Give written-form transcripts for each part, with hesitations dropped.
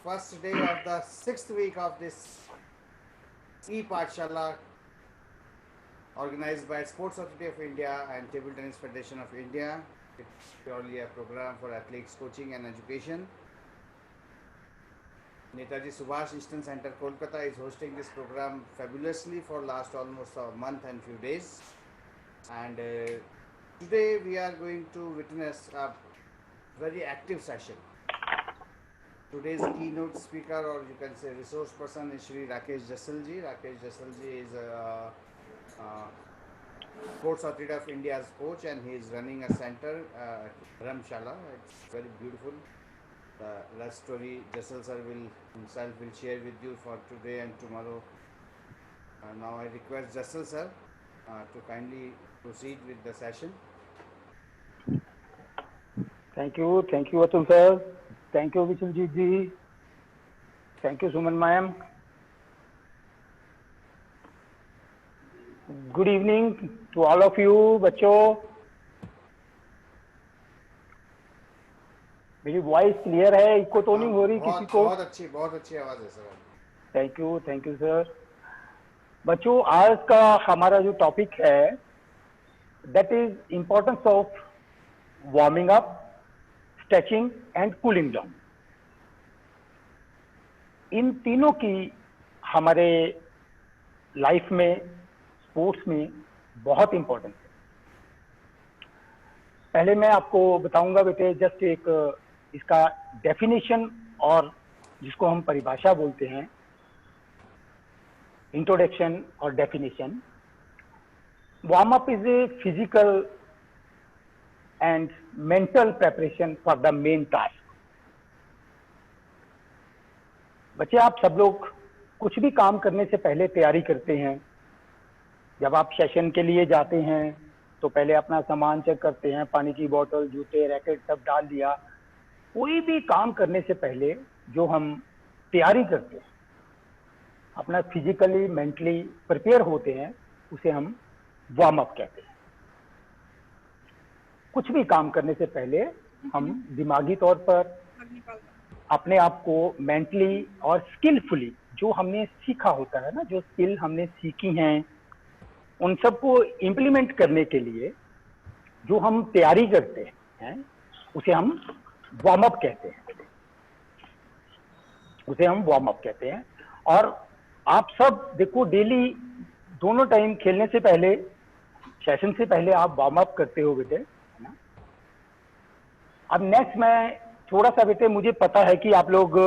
first day of the 6th week of this e-Pathshala organized by Sports Authority of India and Table Tennis Federation of India. It's purely a program for athletes coaching and education. Netaji Subhash Eastern Center, Kolkata is hosting this program fabulously for last almost a month and few days. And today we are going to witness a very active session. Today's keynote speaker, or you can say resource person, is Shri Rakesh Jasalji. Rakesh Jasalji is Sports Authority of India's coach, and he is running a center, Dharamshala. It's very beautiful. The last story Jasal sir will himself will share with you for today and tomorrow. Now I request Jasal sir to kindly proceed with the session. Thank you, Atul sir. Thank you, Vishaljeet ji. Thank you, Suman ma'am. Good evening to all of you, बच्चों. मेरी voice clear है, eco तो नहीं हो रही किसी को? बहुत अच्छी आवाज है सर. Thank you sir. बच्चों, आज का हमारा जो टॉपिक है that is importance of warming up, stretching and cooling down. इन तीनों की हमारे लाइफ में, स्पोर्ट्स में बहुत इंपॉर्टेंस है. पहले मैं आपको बताऊंगा बेटे जस्ट एक इसका डेफिनेशन, और जिसको हम परिभाषा बोलते हैं, इंट्रोडक्शन और definition. Warm up is a physical and mental preparation for the main task. बच्चे, आप सब लोग कुछ भी काम करने से पहले तैयारी करते हैं. जब आप सेशन के लिए जाते हैं तो पहले अपना सामान चेक करते हैं, पानी की बोतल, जूते, रैकेट सब डाल दिया. कोई भी काम करने से पहले जो हम तैयारी करते हैं, अपना फिजिकली मेंटली प्रिपेयर होते हैं, उसे हम वार्म अप कहते हैं. कुछ भी काम करने से पहले हम दिमागी तौर पर अपने आप को मेंटली और स्किलफुली, जो हमने सीखा होता है ना, जो स्किल हमने सीखी हैं, उन सबको इम्प्लीमेंट करने के लिए जो हम तैयारी करते हैं उसे हम वार्म अप कहते हैं. और आप सब देखो, डेली दोनों टाइम खेलने से पहले, सेशन से पहले आप वार्म अप करते हो बेटे, है ना. अब नेक्स्ट मैं थोड़ा सा बेटे, मुझे पता है कि आप लोग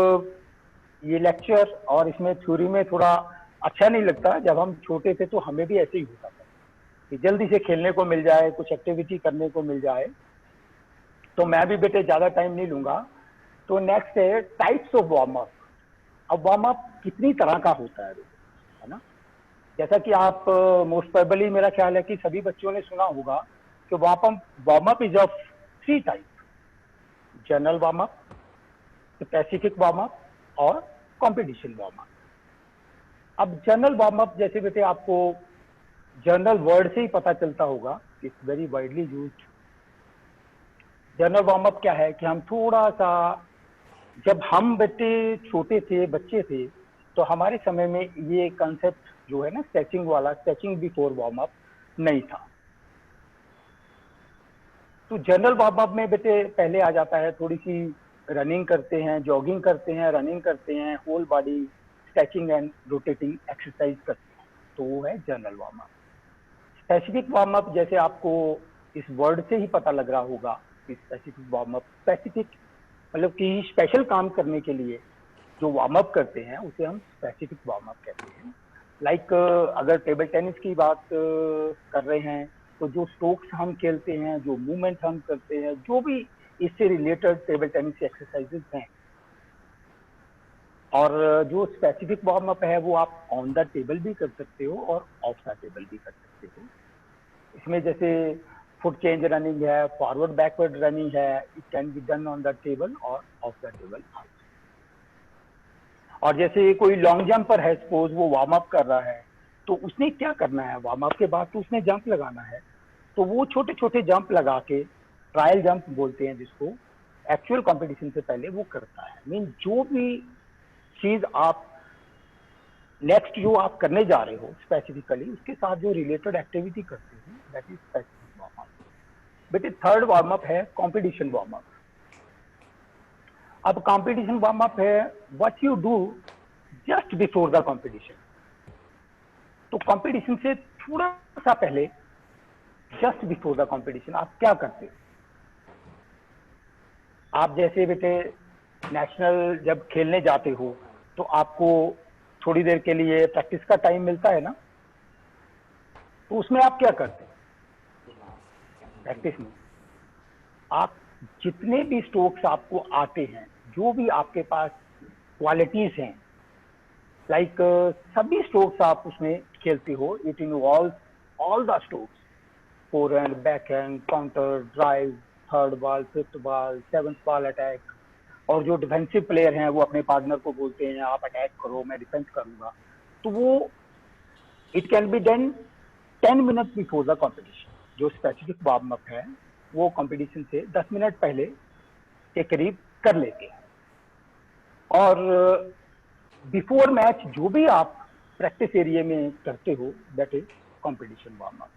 ये लेक्चर और इसमें थ्योरी में थोड़ा अच्छा नहीं लगता. जब हम छोटे थे तो हमें भी ऐसे ही होता था कि जल्दी से खेलने को मिल जाए, कुछ एक्टिविटी करने को मिल जाए. तो मैं भी बेटे ज्यादा टाइम नहीं लूंगा. तो नेक्स्ट है टाइप्स ऑफ वार्म अप. अब वार्म अप कितनी तरह का होता है ना. जैसा कि आप मोस्ट प्रोबेबली, मेरा ख्याल है कि सभी बच्चों ने सुना होगा कि warm up is of 3 type: general warm up, specific warm up और कॉम्पिटिशन वार्म अप. अब जनरल वार्म अप, जैसे बेटे आपको जनरल वर्ड से ही पता चलता होगा, it's very widely used. General warm up क्या है कि हम थोड़ा सा, जब हम बेटे छोटे थे, बच्चे थे, तो हमारे समय में ये कंसेप्ट जो है ना, स्ट्रेचिंग वाला, स्ट्रेचिंग बिफोर वार्म अप नहीं था. तो जनरल वार्म अप में बेटे पहले आ जाता है थोड़ी सी रनिंग करते हैं, जॉगिंग करते हैं, रनिंग करते हैं, whole body stretching and rotating exercise करते हैं. तो वो है general warm up. Specific warm up, जैसे आपको इस वर्ड से ही पता लग रहा होगा कि स्पेसिफिक वार्म अप, स्पेसिफिक मतलब कि स्पेशल काम करने के लिए जो वार्म अप करते हैं उसे हम स्पेसिफिक वार्म अप कहते हैं. लाइक अगर टेबल टेनिस की बात कर रहे हैं तो जो स्ट्रोक्स हम खेलते हैं, जो मूवमेंट हम करते हैं, जो भी इससे रिलेटेड टेबल टेनिस एक्सरसाइजेज हैं. और जो स्पेसिफिक वार्म अप है वो आप ऑन द टेबल भी कर सकते हो और ऑफ द टेबल भी कर सकते हो. इसमें जैसे फुट चेंज रनिंग है, फॉरवर्ड बैकवर्ड रनिंग है, it can be done on the table और ऑफ द टेबल. और जैसे कोई लॉन्ग जंपर है, सपोज वो वार्म अप कर रहा है, तो उसने क्या करना है, वार्म अप के बाद तो उसने जंप लगाना है. तो वो छोटे छोटे जंप लगा के, ट्रायल जंप बोलते हैं जिसको, एक्चुअल कंपटीशन से पहले वो करता है. मीन जो भी चीज आप नेक्स्ट जो आप करने जा रहे हो स्पेसिफिकली उसके साथ जो रिलेटेड एक्टिविटी करते हो that is specific warm up. बेटे थर्ड वार्म अप है कंपटीशन वार्म अप। अब कंपटीशन वार्म अप है what you do just before the competition. तो कंपटीशन से थोड़ा सा पहले जस्ट बिफोर द कंपटीशन आप क्या करते हो? आप जैसे बेटे नेशनल जब खेलने जाते हो तो आपको थोड़ी देर के लिए प्रैक्टिस का टाइम मिलता है ना, तो उसमें आप क्या करते हैं? प्रैक्टिस में आप जितने भी स्ट्रोक्स आपको आते हैं, जो भी आपके पास क्वालिटीज हैं, लाइक सभी स्ट्रोक्स आप उसमें खेलते हो। It involve all the strokes, forehand, backhand, counter, drive, third ball, fifth ball, seventh ball attack. और जो डिफेंसिव प्लेयर हैं वो अपने पार्टनर को बोलते हैं आप अटैक करो मैं डिफेंस करूंगा। तो वो it can be done 10 minute before the competition. जो स्पेसिफिक वार्म अप है वो कंपटीशन से 10 मिनट पहले के करीब कर लेते हैं। और बिफोर मैच जो भी आप प्रैक्टिस एरिया में करते हो that is competition warm up.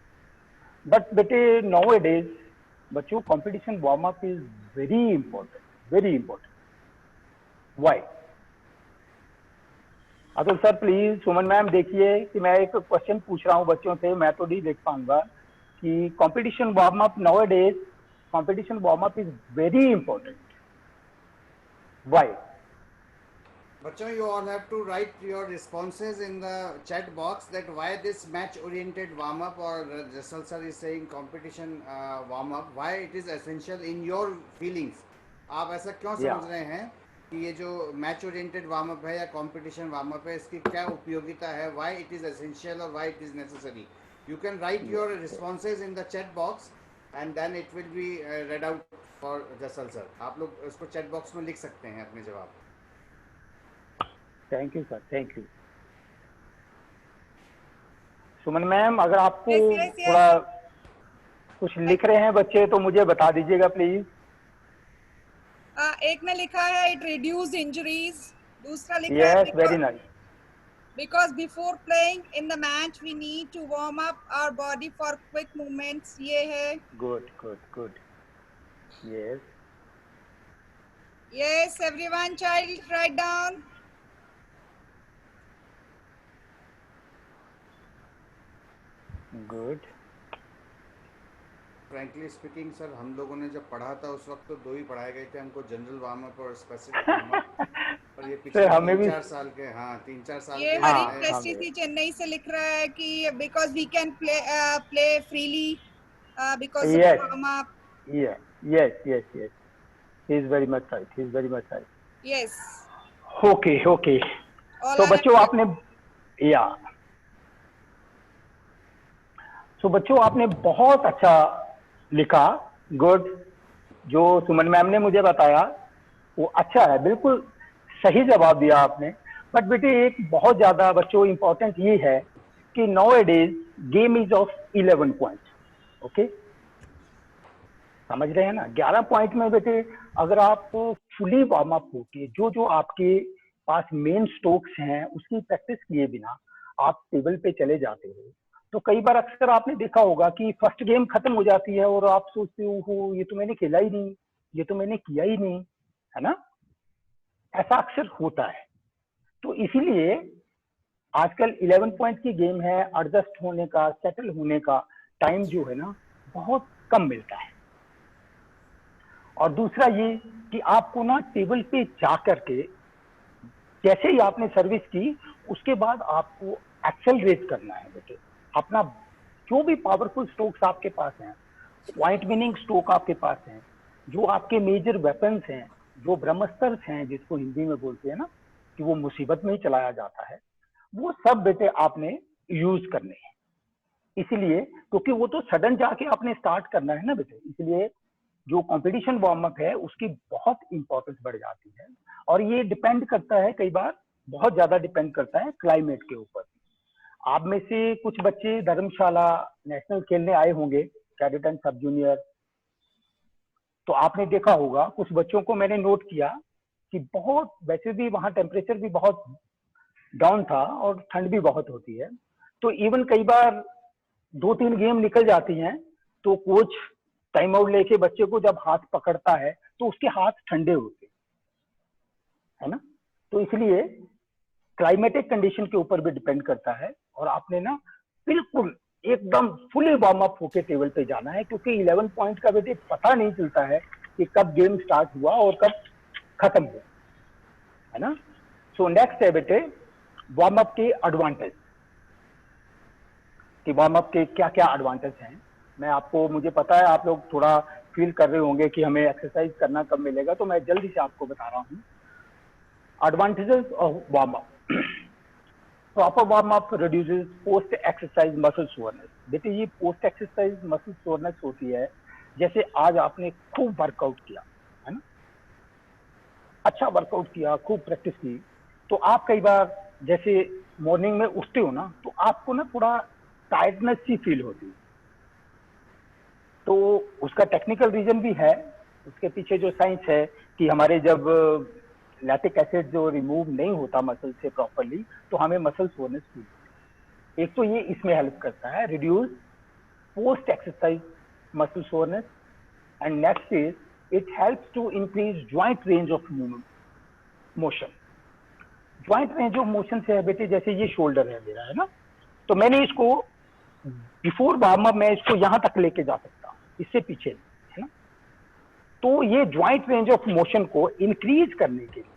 But बेटे नाउ डेज बच्चों competition warm up is very important, very important. Why? Atul sir please, Suman ma'am देखिए कि मैं एक क्वेश्चन पूछ रहा हूँ बच्चों से, मैं तो नहीं देख पाऊंगा कि competition warm up nowadays competition warm up is very important. Why? Bachcho, you all have to write your responses in the chat box that why this match oriented warm up, or Jasal sir is saying competition warm up, why it is essential in your feelings. आप ऐसा क्यों समझ रहे हैं कि ये जो match oriented warm up है या कंपटीशन वार्म अप है इसकी क्या उपयोगिता है, व्हाई इट इज एसेंशियल और why it is necessary? You can write your responses in the chat box and then it will be read out for Jassal sir. आप लोग उसको चैट बॉक्स में लिख सकते हैं अपने जवाब। Thank you sir, thank you. Suman ma'am अगर आपको थोड़ा कुछ लिख रहे हैं बच्चे तो मुझे बता दीजिएगा प्लीज। एक ने लिखा है इट रिड्यूस इंजरीज, दूसरा लिखा है yes very nice, because before playing in the match we need to warm up our body for quick movements। ये है good good good, yes yes everyone child write down। Good. Frankly speaking sir, हम लोगों ने जब पढ़ा था उस वक्त तो दो ही पढ़ाए गए थे हमको, जनरल वार्म अप और स्पेसिफिक वार्म अप। और ये पिछले हमें भी 3-4 साल के, हाँ 3-4 साल ये के हरी हैं। प्रेस्टिजी चेन्नई से लिख रहा है कि because we can play freely because of Yes. warm up। Yeah, yes, yes, yes. He is very much right. He is very much right. yes Okay, okay. all तो are बच्चों आपने या तो बच्चों आपने बहुत अच्छा लिखा, गुड। जो सुमन मैम ने मुझे बताया वो अच्छा है, बिल्कुल सही जवाब दिया आपने। बट बेटे एक बहुत ज्यादा बच्चों इंपॉर्टेंट ये है कि now days game is of 11 point. Okay, समझ रहे हैं ना? 11 पॉइंट में बेटे अगर आप फुली वार्म अप होके जो जो आपके पास मेन स्ट्रोक्स हैं उसकी प्रैक्टिस किए बिना आप टेबल पे चले जाते हो तो कई बार अक्सर आपने देखा होगा कि फर्स्ट गेम खत्म हो जाती है और आप सोचते हो ये तो मैंने खेला ही नहीं, ये तो मैंने किया ही नहीं, है ना? ऐसा अक्सर होता है। तो इसीलिए आजकल 11 पॉइंट की गेम है, एडजस्ट होने का, सेटल होने का टाइम जो है ना बहुत कम मिलता है। और दूसरा ये कि आपको ना टेबल पे जा करके जैसे ही आपने सर्विस की उसके बाद आपको एक्सेलरेट करना है बेटे। अपना जो भी पावरफुल स्ट्रोक्स आपके पास हैं, पॉइंट विनिंग स्ट्रोक आपके पास हैं, जो आपके मेजर वेपन्स हैं, जो ब्रह्मास्त्र हैं जिसको हिंदी में बोलते हैं ना कि वो मुसीबत में ही चलाया जाता है, वो सब बेटे आपने यूज करने हैं। इसीलिए क्योंकि वो तो सडन जाके आपने स्टार्ट करना है ना बेटे, इसलिए जो कंपटीशन वार्म अप है उसकी बहुत इंपॉर्टेंस बढ़ जाती है। और ये डिपेंड करता है, कई बार बहुत ज्यादा डिपेंड करता है क्लाइमेट के ऊपर। आप में से कुछ बच्चे धर्मशाला नेशनल खेलने आए होंगे, कैडेट एंड सब जूनियर, तो आपने देखा होगा कुछ बच्चों को मैंने नोट किया कि बहुत, वैसे भी वहाँ टेम्परेचर भी बहुत डाउन था और ठंड भी बहुत होती है, तो इवन कई बार 2-3 गेम निकल जाती हैं तो कोच टाइम आउट लेके बच्चे को जब हाथ पकड़ता है तो उसके हाथ ठंडे होते है ना। तो इसलिए क्लाइमेटिक कंडीशन के ऊपर भी डिपेंड करता है, और आपने ना बिल्कुल एकदम फुली वार्म अप होके टेबल पे जाना है, क्योंकि 11 पॉइंट का बेटे पता नहीं चलता है कि कब गेम स्टार्ट हुआ और कब खत्म हुआ, है ना। सो नेक्स्ट है बेटे वार्म अप के एडवांटेज, कि वार्म अप के क्या क्या एडवांटेज हैं। मैं आपको, मुझे पता है आप लोग थोड़ा फील कर रहे होंगे कि हमें एक्सरसाइज करना कब मिलेगा, तो मैं जल्दी से आपको बता रहा हूँ advantages of warm up. Proper warm up reduces post exercise muscle soreness. बेटे ये पोस्ट एक्सरसाइज मसल सोरनेस होती है, जैसे आज आपने खूब वर्कआउट किया है ना, अच्छा वर्कआउट किया, खूब प्रैक्टिस की, तो आप कई बार जैसे मॉर्निंग में उठते हो ना, तो आपको ना थोड़ा टायर्डनेस सी फील होती है। तो उसका टेक्निकल रीजन भी है, उसके पीछे जो साइंस है कि हमारे जब लैक्टिक एसिड जो रिमूव नहीं होता मसल से प्रॉपरली, तो हमें मसल सोरनेस फील होती है। एक तो ये इसमें हेल्प करता है, reduce post exercise muscle soreness, and next is it helps to increase joint range of motion. Joint range of motion से है बेटे, जैसे ये शोल्डर है मेरा, है ना, तो मैंने इसको बिफोर वार्म अप मैं इसको यहां तक लेके जा सकता हूं, इससे पीछे, है ना। तो ये ज्वाइंट रेंज ऑफ मोशन को इंक्रीज करने के लिए,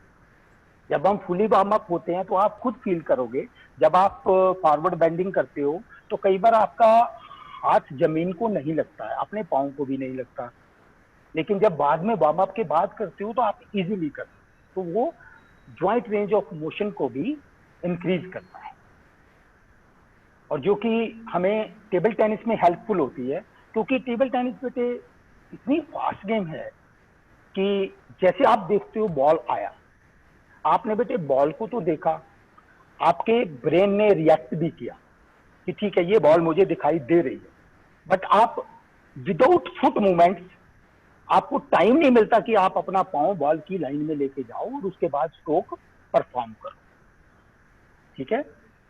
जब हम फुली वार्म अप होते हैं तो आप खुद फील करोगे, जब आप फॉरवर्ड बेंडिंग करते हो तो कई बार आपका हाथ जमीन को नहीं लगता है, अपने पाँव को भी नहीं लगता, लेकिन जब बाद में वार्म अप के बाद करते हो तो आप इजीली करते हो, तो वो ज्वाइंट रेंज ऑफ मोशन को भी इंक्रीज करता है, और जो कि हमें टेबल टेनिस में हेल्पफुल होती है, क्योंकि टेबल टेनिस बेटे इतनी फास्ट गेम है कि जैसे आप देखते हो बॉल आया, आपने बेटे बॉल को तो देखा, आपके ब्रेन ने रिएक्ट भी किया कि ठीक है ये बॉल मुझे दिखाई दे रही है, बट आप विदाउट फुट मूवमेंट्स, आपको टाइम नहीं मिलता कि आप अपना पांव बॉल की लाइन में लेके जाओ और उसके बाद स्ट्रोक परफॉर्म करो, ठीक है।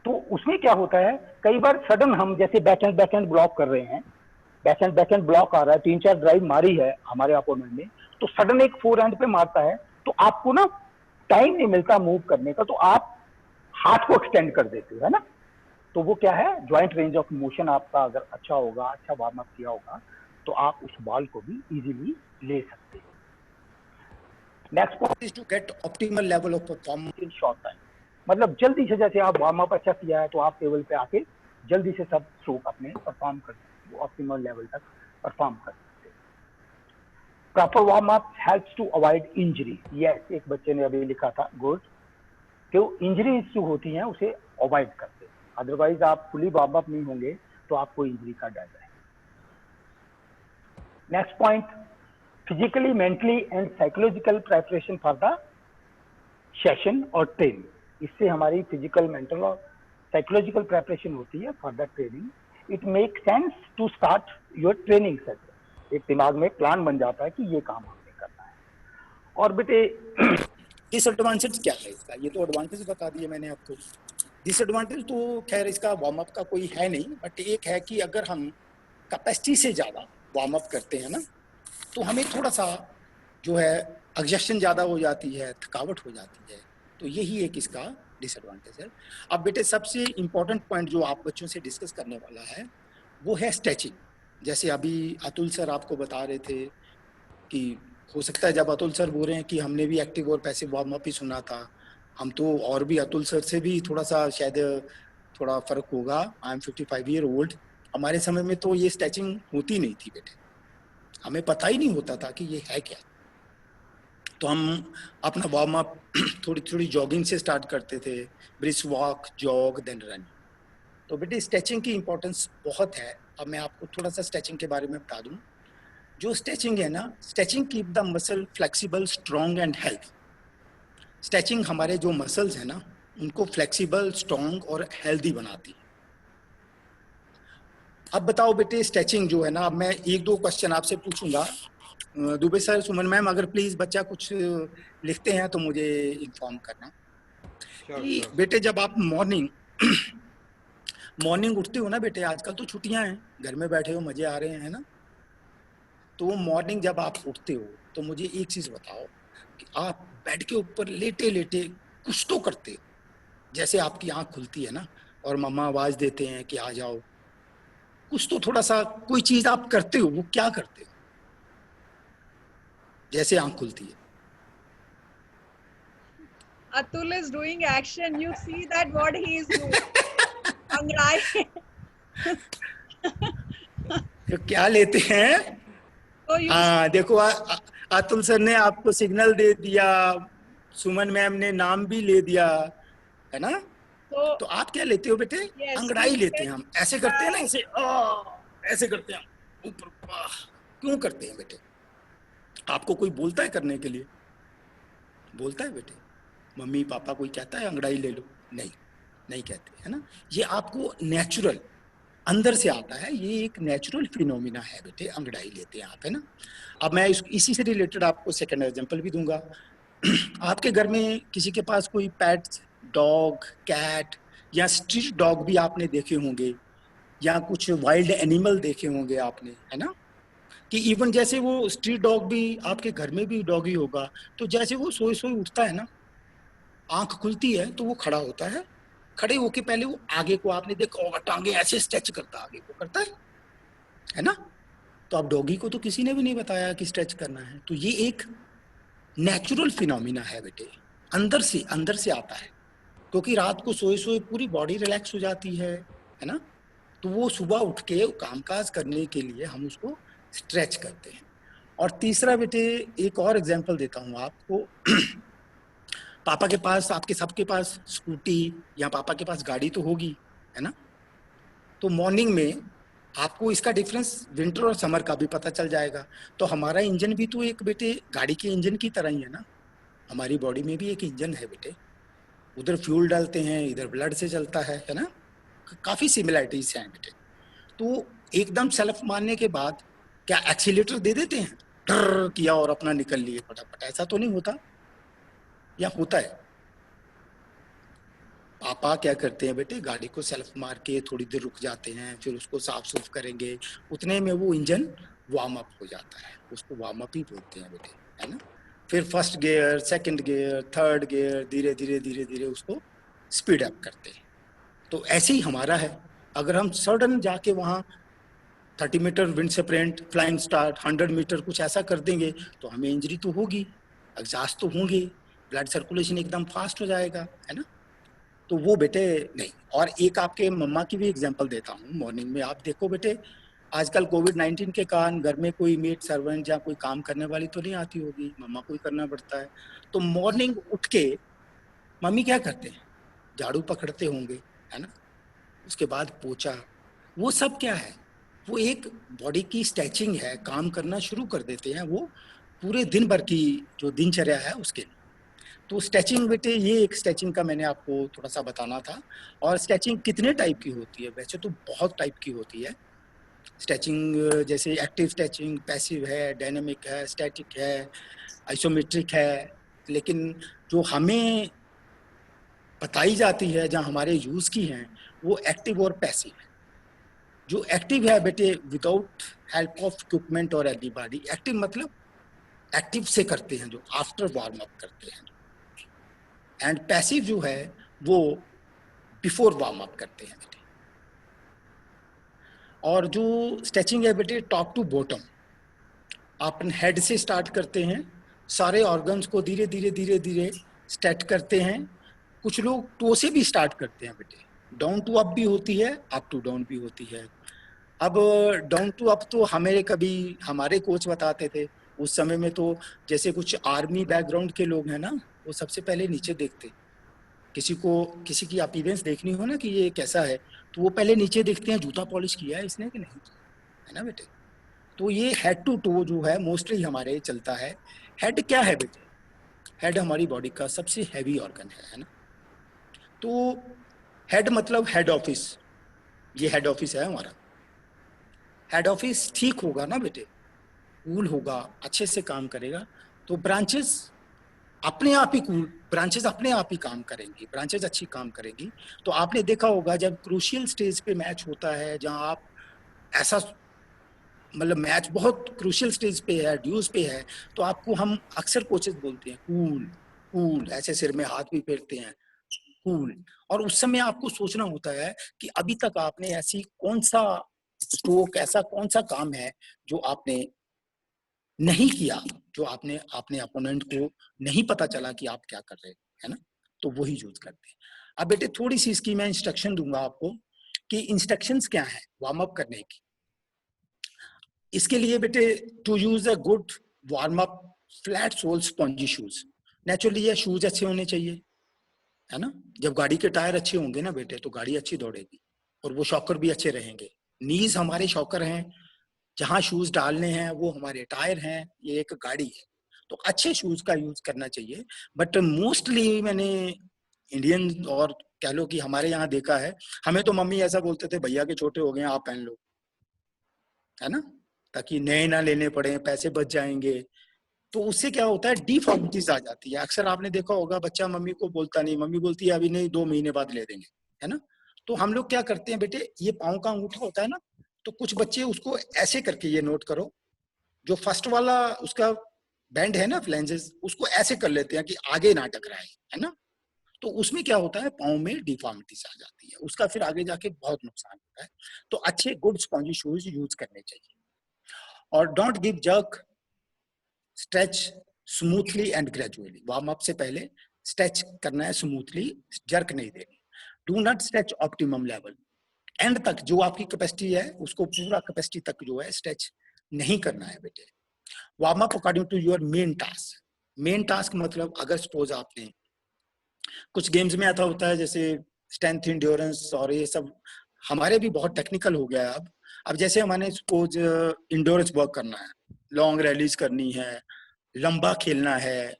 तो उसमें क्या होता है, कई बार सडन हम जैसे बैकहैंड ब्लॉक कर रहे हैं, बैकहैंड ब्लॉक आ रहा है, 3-4 ड्राइव मारी है हमारे अपोनेंट ने, तो सडन एक फोरहैंड पे मारता है, तो आपको ना टाइम नहीं मिलता मूव करने का, तो आप हाथ को एक्सटेंड कर देते हो, है ना। तो वो क्या है, ज्वाइंट रेंज ऑफ मोशन आपका अगर अच्छा होगा, अच्छा वार्म अप किया होगा, तो आप उस बॉल को भी इजीली ले सकते हो। Next point is to get optimal level of performance in short time. मतलब जल्दी से, जैसे आप वार्म अप अच्छा किया है तो आप टेबल पे आके जल्दी से सब स्ट्रोक अपने परफॉर्म कर सकते हो, ऑप्टिमल लेवल तक परफॉर्म कर सकते हो। Proper warm up helps to avoid injury. Yes, एक बच्चे ने अभी लिखा था, गुड, कि इंजरीज जो होती हैं उसे अवॉइड करते हैं, अदरवाइज आप फुली वार्म अप नहीं होंगे तो आपको इंजरी का डर है। Next point, physically, mentally and psychological preparation for the session और ट्रेनिंग। इससे हमारी फिजिकल, मेंटल और साइकोलॉजिकल प्रिपरेशन होती है for the training. It make sense to start your training session. एक दिमाग में प्लान बन जाता है कि ये काम हमने करना है। और बेटे डिसएडवांटेज क्या है इसका, ये तो एडवांटेज बता दिए मैंने आपको। डिसएडवांटेज तो खैर इसका वार्म अप का कोई है नहीं, बट एक है कि अगर हम कैपेसिटी से ज़्यादा वार्म अप करते हैं ना, तो हमें थोड़ा सा जो है एग्जॉस्शन ज़्यादा हो जाती है, थकावट हो जाती है, तो यही एक इसका डिसएडवांटेज है। अब बेटे सबसे इम्पोर्टेंट पॉइंट जो आप बच्चों से डिस्कस करने वाला है वो है स्ट्रेचिंग। जैसे अभी अतुल सर आपको बता रहे थे कि हो सकता है जब अतुल सर बोल रहे हैं कि हमने भी एक्टिव और पैसिव वार्म अप ही सुना था, हम तो और भी अतुल सर से भी थोड़ा सा शायद थोड़ा फर्क होगा। आई एम 55 ईयर ओल्ड, हमारे समय में तो ये स्ट्रेचिंग होती नहीं थी बेटे, हमें पता ही नहीं होता था कि ये है क्या। तो हम अपना वार्म अप थोड़ी थोड़ी जॉगिंग से स्टार्ट करते थे, brisk walk, jog, then run. तो बेटे स्ट्रेचिंग की इंपॉर्टेंस बहुत है। अब मैं आपको थोड़ा सा स्ट्रेचिंग के बारे में बता दूं। जो स्ट्रेचिंग है ना, stretching keep the muscle flexible, strong and healthy. Stretching हमारे जो मसल्स है ना उनको फ्लेक्सिबल, स्ट्रॉन्ग और हेल्दी बनाती है। अब बताओ बेटे स्ट्रेचिंग जो है ना, अब मैं 1-2 क्वेश्चन आपसे पूछूंगा दुबे सर, सुमन मैम, अगर प्लीज बच्चा कुछ लिखते हैं तो मुझे इन्फॉर्म करना श्योर कि श्योर। बेटे जब आप मॉर्निंग मॉर्निंग उठते हो ना बेटे, आजकल तो छुट्टियां हैं, घर में बैठे हो, मजे आ रहे हैं, है ना। तो मॉर्निंग जब आप उठते हो तो मुझे एक चीज बताओ कि आप बेड के ऊपर लेटे लेटे कुछ तो करते हो, जैसे आपकी आंख खुलती है ना और मम्मा आवाज देते हैं कि आ जाओ, कुछ तो थोड़ा सा कोई चीज आप करते हो, वो क्या करते हो जैसे आंख खुलती है? Atul is doing action. You see that what he is doing. Angrai. तो क्या लेते हैं? So you हाँ देखो, अतुल सर ने आपको सिग्नल दे दिया, सुमन मैम ने नाम भी ले दिया, है ना। so तो आप क्या लेते हो बेटे? yes, अंगड़ाई you लेते get हैं हम, ऐसे करते हैं ना, ऐसे ऐसे करते हैं हम ऊपर। क्यों करते हैं बेटे? आपको कोई बोलता है करने के लिए? बोलता है बेटे? मम्मी पापा कोई कहता है अंगड़ाई ले लो? नहीं, नहीं कहते, है ना। ये आपको नेचुरल अंदर से आता है, ये एक नेचुरल फिनोमिना है बेटे, अंगड़ाई लेते हैं आप, है ना। अब मैं इसी से रिलेटेड आपको सेकंड एग्जांपल भी दूंगा। आपके घर में किसी के पास कोई पेट्स, डॉग, कैट या स्ट्रीट डॉग भी आपने देखे होंगे, या कुछ वाइल्ड एनिमल देखे होंगे आपने, है ना। कि इवन जैसे वो स्ट्रीट डॉग भी आपके घर में भी डॉगी होगा, तो जैसे वो सोए सोए उठता है ना, आंख खुलती है तो वो खड़ा होता है, खड़े होके पहले वो आगे को, आपने देखा होगा टांगे ऐसे स्ट्रेच करता, आगे को करता है ना। तो अब डॉगी को तो किसी ने भी नहीं बताया कि स्ट्रेच करना है, तो ये एक नेचुरल फिनोमिना है बेटे, अंदर से आता है, क्योंकि रात को सोए सोए पूरी बॉडी रिलैक्स हो जाती है ना। तो वो सुबह उठ के कामकाज करने के लिए हम उसको स्ट्रेच करते हैं। और तीसरा बेटे, एक और एग्जांपल देता हूँ आपको। पापा के पास, आपके सबके पास स्कूटी या पापा के पास गाड़ी तो होगी, है ना। तो मॉर्निंग में आपको इसका डिफरेंस विंटर और समर का भी पता चल जाएगा। तो हमारा इंजन भी तो एक बेटे गाड़ी के इंजन की तरह ही है ना, हमारी बॉडी में भी एक इंजन है बेटे, उधर फ्यूल डालते हैं, इधर ब्लड से चलता है ना। काफी सिमिलरिटीज हैं बेटे। तो एकदम सेल्फ मारने के बाद क्या एक्सीलेटर दे देते हैं, ट्र किया और अपना निकल लिए फटाफट? ऐसा तो नहीं होता, या होता है? पापा क्या करते हैं बेटे, गाड़ी को सेल्फ मार के थोड़ी देर रुक जाते हैं, फिर उसको साफ सुफ करेंगे, उतने में वो इंजन वार्म अप हो जाता है, उसको वार्म अप ही बोलते हैं बेटे, है ना। फिर first gear, second gear, third gear, धीरे धीरे धीरे धीरे उसको स्पीड अप करते हैं। तो ऐसे ही हमारा है, अगर हम सडन जाके वहां 30 metre wind sprint, flying start, 100 metre कुछ ऐसा कर देंगे तो हमें इंजरी तो होगी, एग्जॉस्ट तो होंगे, ब्लड सर्कुलेशन एकदम फास्ट हो जाएगा, है ना। तो वो बेटे नहीं। और एक आपके मम्मा की भी एग्जांपल देता हूँ। मॉर्निंग में आप देखो बेटे, आजकल कोविड-19 के कारण घर में कोई मेड सर्वेंट या कोई काम करने वाली तो नहीं आती होगी, मम्मा को ही करना पड़ता है। तो मॉर्निंग उठ के मम्मी क्या करते हैं, झाड़ू पकड़ते होंगे, है ना। उसके बाद पोछा, वो सब क्या है, वो एक बॉडी की स्ट्रेचिंग है, काम करना शुरू कर देते हैं वो पूरे दिन भर की जो दिनचर्या है उसके लिए। तो स्ट्रेचिंग बेटे, ये एक स्ट्रेचिंग का मैंने आपको थोड़ा सा बताना था। और स्ट्रेचिंग कितने टाइप की होती है? वैसे तो बहुत टाइप की होती है स्ट्रेचिंग, जैसे एक्टिव स्ट्रेचिंग, पैसिव है, डायनेमिक है, स्टैटिक है, आइसोमेट्रिक है। लेकिन जो हमें बताई जाती है, जहाँ हमारे यूज की हैं, वो एक्टिव और पैसिव है। जो एक्टिव है बेटे, विदाउट हेल्प ऑफ इक्विपमेंट और एनीबॉडी। एक्टिव मतलब एक्टिव से करते हैं, जो आफ्टर वार्म अप करते हैं। एंड पैसिव जो है वो बिफोर वार्म अप करते हैं बेटे। और जो स्ट्रेचिंग है बेटे, टॉप टू बॉटम, अपन हेड से स्टार्ट करते हैं, सारे ऑर्गन्स को धीरे धीरे धीरे धीरे स्ट्रेच करते हैं। कुछ लोग टो से भी स्टार्ट करते हैं बेटे, डाउन टू अप भी होती है, अप टू डाउन भी होती है। अब डाउन टू अप तो हमें कभी हमारे कोच बताते थे उस समय में, तो जैसे कुछ आर्मी बैकग्राउंड के लोग हैं ना, वो सबसे पहले नीचे देखते, किसी की अपीयरेंस देखनी हो ना कि ये कैसा है, तो वो पहले नीचे देखते हैं जूता पॉलिश किया है इसने कि नहीं, है ना बेटे। तो ये हेड टू टो जो है मोस्टली हमारे चलता है। हेड क्या है बेटे? हेड हमारी बॉडी का सबसे हैवी ऑर्गन है ना। तो हेड मतलब हेड ऑफिस, ये हेड ऑफिस है हमारा। हेड ऑफिस ठीक होगा ना बेटे, कूल होगा, अच्छे से काम करेगा, तो ब्रांचेस अपने आप ही ब्रांचेस अपने आप ही काम करेंगी, ब्रांचेस अच्छी काम करेंगी। तो आपने देखा होगा जब क्रूशियल स्टेज पे मैच होता है, जहां आप ऐसा मतलब मैच बहुत क्रूशियल स्टेज पे है, ड्यूज पे है, तो आपको हम अक्सर कोचेस बोलते हैं कूल कूल, ऐसे सिर में हाथ भी फेरते हैं, कूल। और उस समय आपको सोचना होता है कि अभी तक आपने ऐसी कौन सा स्ट्रोक, ऐसा कौन सा काम है जो आपने नहीं किया, जो आपने अपने अपोनेंट को नहीं पता चला कि आप क्या कर रहे हैं, है ना। तो वही यूज करते हैं। अब बेटे थोड़ी सी इसकी मैं इंस्ट्रक्शन दूंगा आपको कि इंस्ट्रक्शंस क्या है वार्म अप करने की। इसके लिए बेटे to use a good warm up flat sole spongy shoes. Naturally ये शूज अच्छे होने चाहिए, है ना। जब गाड़ी के टायर अच्छे होंगे ना बेटे तो गाड़ी अच्छी दौड़ेगी, और वो शॉकर भी अच्छे रहेंगे। नीज हमारे शॉकर हैं, जहां शूज डालने हैं वो हमारे टायर हैं, ये एक गाड़ी है। तो अच्छे शूज का यूज करना चाहिए। बट मोस्टली मैंने इंडियन और कह लो कि हमारे यहाँ देखा है, हमें तो मम्मी ऐसा बोलते थे, भैया के छोटे हो गए आप पहन लो, है ना, ताकि नए ना लेने पड़े, पैसे बच जाएंगे। तो उससे क्या होता है, डिफॉर्मिटीज आ जाती है। अक्सर आपने देखा होगा बच्चा मम्मी को बोलता नहीं, मम्मी बोलती है अभी नहीं, 2 महीने बाद ले देंगे, है ना। तो हम लोग क्या करते हैं बेटे, ये पाँव का अंगूठा होता है ना, तो कुछ बच्चे उसको ऐसे करके, ये नोट करो, जो फर्स्ट वाला उसका बैंड है ना फ्लैंजेस, उसको ऐसे कर लेते हैं कि आगे ना टकराए, है ना। तो उसमें क्या होता है, पाँव में डिफॉर्मिटीज आ जाती है, उसका फिर आगे जाके बहुत नुकसान होता है। तो अच्छे गुड स्पॉन्जी शूज यूज करने चाहिए। और don't give jerk, stretch smoothly and gradually. Warm up से पहले स्ट्रेच करना है स्मूथली, जर्क नहीं देनी। Do not stretch optimum level, and तक जो आपकी कैपेसिटी है उसको पूरा कैपेसिटी तक जो है स्ट्रेच नहीं करना है बेटे। Warm up according to your main task. Main task मतलब अगर सपोज आपने कुछ गेम्स में ऐसा होता है जैसे स्ट्रेंथ, इंड्योरेंस और ये सब हमारे भी बहुत टेक्निकल हो गया है अब जैसे हमारे सपोज इंडोरेंस वर्क करना है, लॉन्ग रैलीज करनी है, लंबा खेलना है,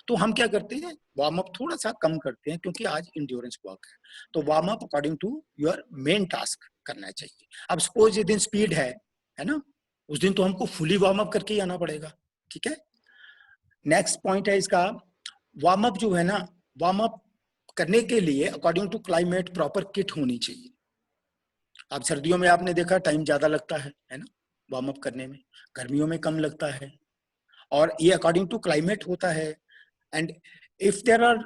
तो हम क्या करते हैं, वार्म अप थोड़ा सा कम करते हैं, क्योंकि आज इंड्योरेंस वर्क है। तो warm up according to your main task करना चाहिए। अब सपोज ये दिन स्पीड है ना, उस दिन तो हमको फुली वार्म अप करके ही आना पड़ेगा, ठीक है। नेक्स्ट पॉइंट है इसका, वार्म अप जो है ना, वार्म अप करने के लिए according to climate proper kit होनी चाहिए। अब सर्दियों में आपने देखा टाइम ज्यादा लगता है ना, वार्म अप करने में, गर्मियों में कम लगता है, और ये अकॉर्डिंग टू क्लाइमेट होता है। एंड इफ देयर आर,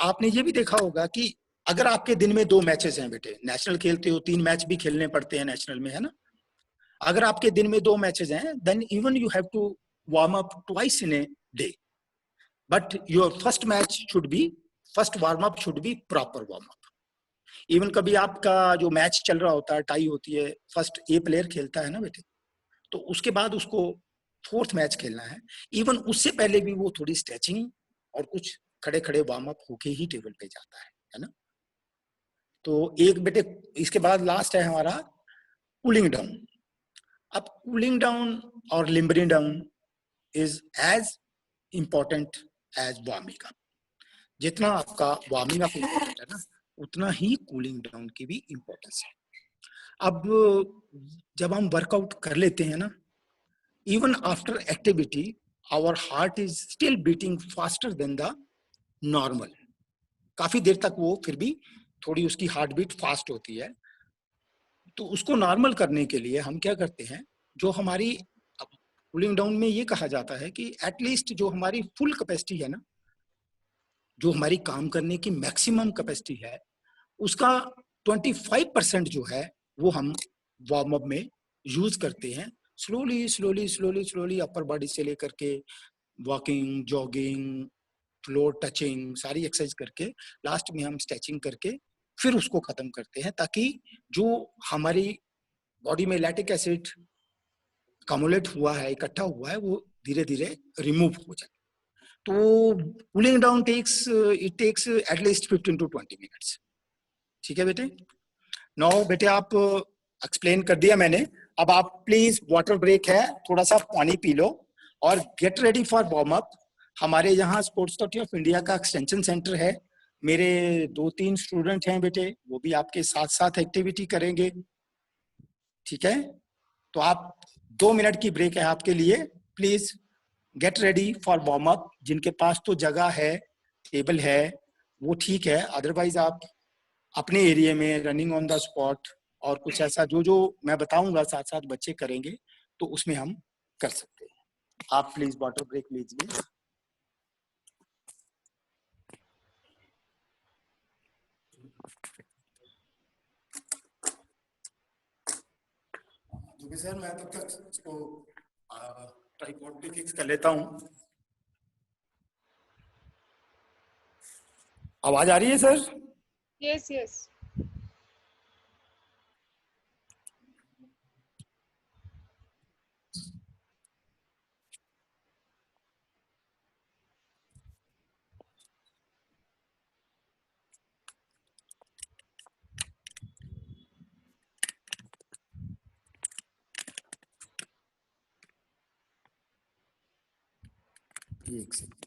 आपने ये भी देखा होगा कि अगर आपके दिन में 2 मैचेस हैं बेटे, नेशनल खेलते हो 3 मैच भी खेलने पड़ते हैं नेशनल में, है ना। अगर आपके दिन में 2 मैचेस हैं, then even you have to warm up twice in a day, but your first match should be, first warm up should be proper warm up. Even कभी आपका जो मैच चल रहा होता है, टाई होती है, फर्स्ट ए प्लेयर खेलता है ना बेटे, तो उसके बाद उसको 4th मैच खेलना है, इवन उससे पहले भी वो थोड़ी स्ट्रेचिंग और कुछ खड़े खड़े वार्म अप होके ही टेबल पे जाता है ना। तो एक बेटे इसके बाद लास्ट है हमारा कूलिंग डाउन। अब कूलिंग डाउन और limbering down is as important as warming up. जितना आपका वार्मिंग अप इम्पोर्टेंट है ना, उतना ही कूलिंग डाउन की भी इम्पोर्टेंस है। अब जब हम वर्कआउट कर लेते हैं ना, even after activity our heart is still beating faster than the normal। काफी देर तक वो फिर भी थोड़ी उसकी हार्ट बीट फास्ट होती है। तो उसको नॉर्मल करने के लिए हम क्या करते हैं, जो हमारी कूलिंग डाउन में ये कहा जाता है कि एटलीस्ट जो हमारी फुल कैपेसिटी है ना, जो हमारी काम करने की मैक्सिमम कैपेसिटी है, उसका 25% जो है वो हम वार्म अप में यूज करते हैं। Slowly slowly slowly slowly upper body से लेकर के वॉकिंग, जॉगिंग, फ्लोर टचिंग, सारी एक्सरसाइज करके लास्ट में हम स्ट्रेचिंग करके फिर उसको खत्म करते हैं, ताकि जो हमारी बॉडी में लैक्टिक एसिड कम्युलेट हुआ है, इकट्ठा हुआ है, वो धीरे धीरे रिमूव हो जाए। तो cooling down takes at least 15 to 20 minutes. ठीक है बेटे। नाउ बेटे आप एक्सप्लेन कर दिया मैंने, अब आप प्लीज वाटर ब्रेक है, थोड़ा सा पानी पी लो और get ready for warm up. हमारे यहाँ स्पोर्ट्स अथॉरिटी ऑफ इंडिया का एक्सटेंशन सेंटर है, मेरे 2-3 स्टूडेंट हैं बेटे, वो भी आपके साथ साथ एक्टिविटी करेंगे, ठीक है। तो आप 2 मिनट की ब्रेक है आपके लिए, please get ready for warm up. जिनके पास तो जगह है, टेबल है, वो ठीक है, अदरवाइज आप अपने एरिया में रनिंग ऑन द स्पॉट और कुछ ऐसा जो जो मैं बताऊंगा साथ साथ बच्चे करेंगे तो उसमें हम कर सकते हैं। आप प्लीज वाटर ब्रेक लीजिए। तो सर मैं तब तक इसको ट्राइपॉड पे फिक्स कर लेता हूँ। आवाज आ रही है सर? Yes, yes. एक सेकंड।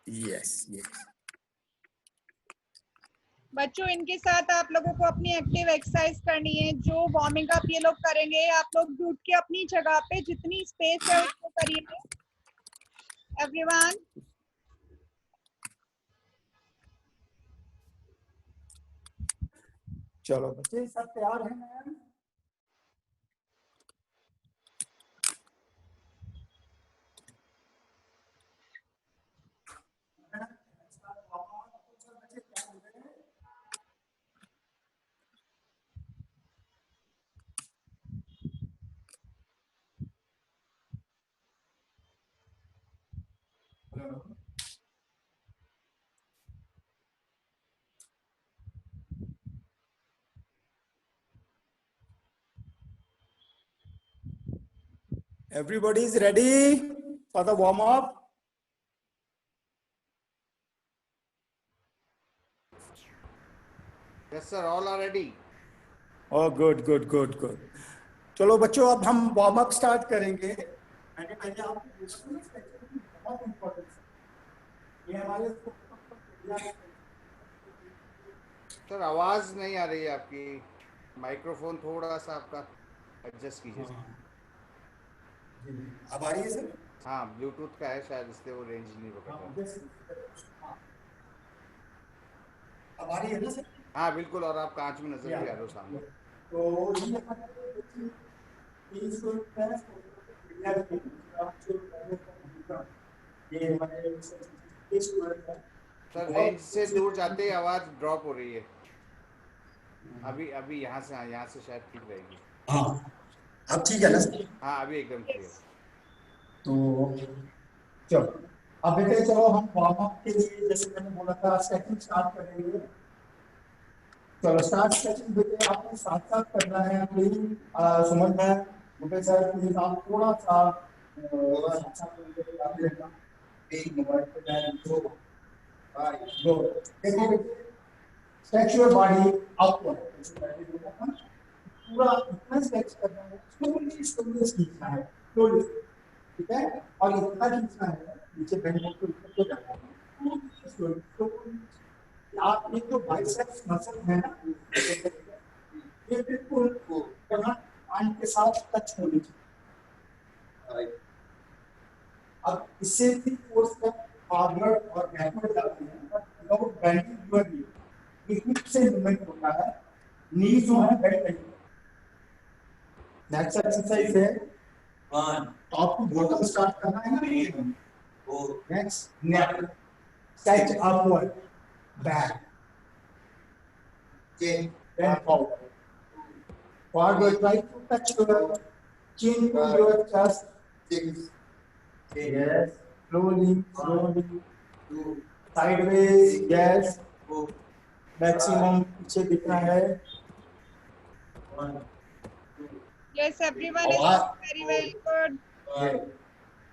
Yes yes. बच्चों, इनके साथ आप लोगों को अपनी एक्टिव एक्सरसाइज करनी है। जो वार्मिंग अप ये लोग करेंगे, आप लोग जुट के अपनी जगह पे जितनी स्पेस है उसको करिए। एवरीवन, चलो बच्चे सब तैयार हैं ma'am? Everybody is ready for the warm up? Yes sir, all are ready. Oh good good good good। चलो बच्चों अब हम वार्म अप स्टार्ट करेंगे। मैंने पहले आपको बहुत इम्पोर्टेंट ये हमारे सर आवाज नहीं आ रही है आपकी, माइक्रोफोन थोड़ा सा आपका एडजस्ट कीजिए। अब आ रही है सर? हाँ, ब्लूटूथ का है शायद, इसलिए वो रेंज नहीं पकड़ रहा। अब आ रही है ना सर? हाँ बिल्कुल, और आप कांच में नजर भी आ रहे हो सामने। सर रेंज से दूर जाते ही आवाज ड्रॉप हो रही है। अभी अभी यहाँ से शायद ठीक रहेगी। हाँ अब ठीक है ना? हाँ अभी एकदम क्लियर। तो चलो अब बेटे चलो हम वार्म अप के लिए जैसे मैंने बोला था स्ट्रेचिंग स्टार्ट करेंगे। चलो स्टार्ट स्ट्रेचिंग बेटे आपको साथ साथ करना है। प्लीज सुमन मैम, मुझे सर प्लीज आप थोड़ा सा साथ साथ करना। एक मोबाइल पे ध्यान दो। गो देखो स्ट्रेच योर बॉडी आउटवर्ड। पूरा इतना स्ट्रेच करना है, स्लोली स्लोली खींचना है, स्लोली, ठीक है? और इतना खींचना है नीचे बेंड होकर ऊपर को जाना है, स्लोली स्लोली। आप ये जो बाइसेप्स मसल है ना, ये बिल्कुल यहाँ पैंट के साथ टच होनी चाहिए। अब इससे भी फोर्स का फॉरवर्ड और बैकवर्ड जाते हैं, but without bending your knee. ये हिप से मूवमेंट होता है, नी जो है बेंड नहीं। नेक्स्ट एक्सरसाइज है टॉप टू बॉटम स्टार्ट करना है ना। Next neck stretch upward back chin and forward. Forward, try to touch your chin to your chest. Yes. Slowly, slowly. Sideways. Yes. Maximum पीछे दिखना है। yes, everyone is doing very good. Yes.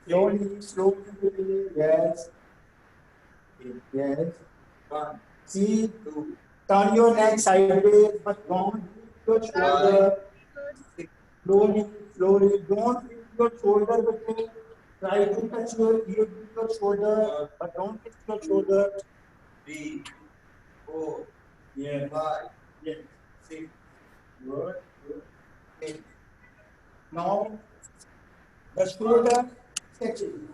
Slowly, slowly. Yes. Yes. See. Turn your neck sideways, but don't lift your shoulder. Slowly, slowly. Don't lift your shoulder, but try to touch your ear with your shoulder, but don't lift your shoulder. 3, 4, 5, 6, Good. Good. Now, the shoulder stretching.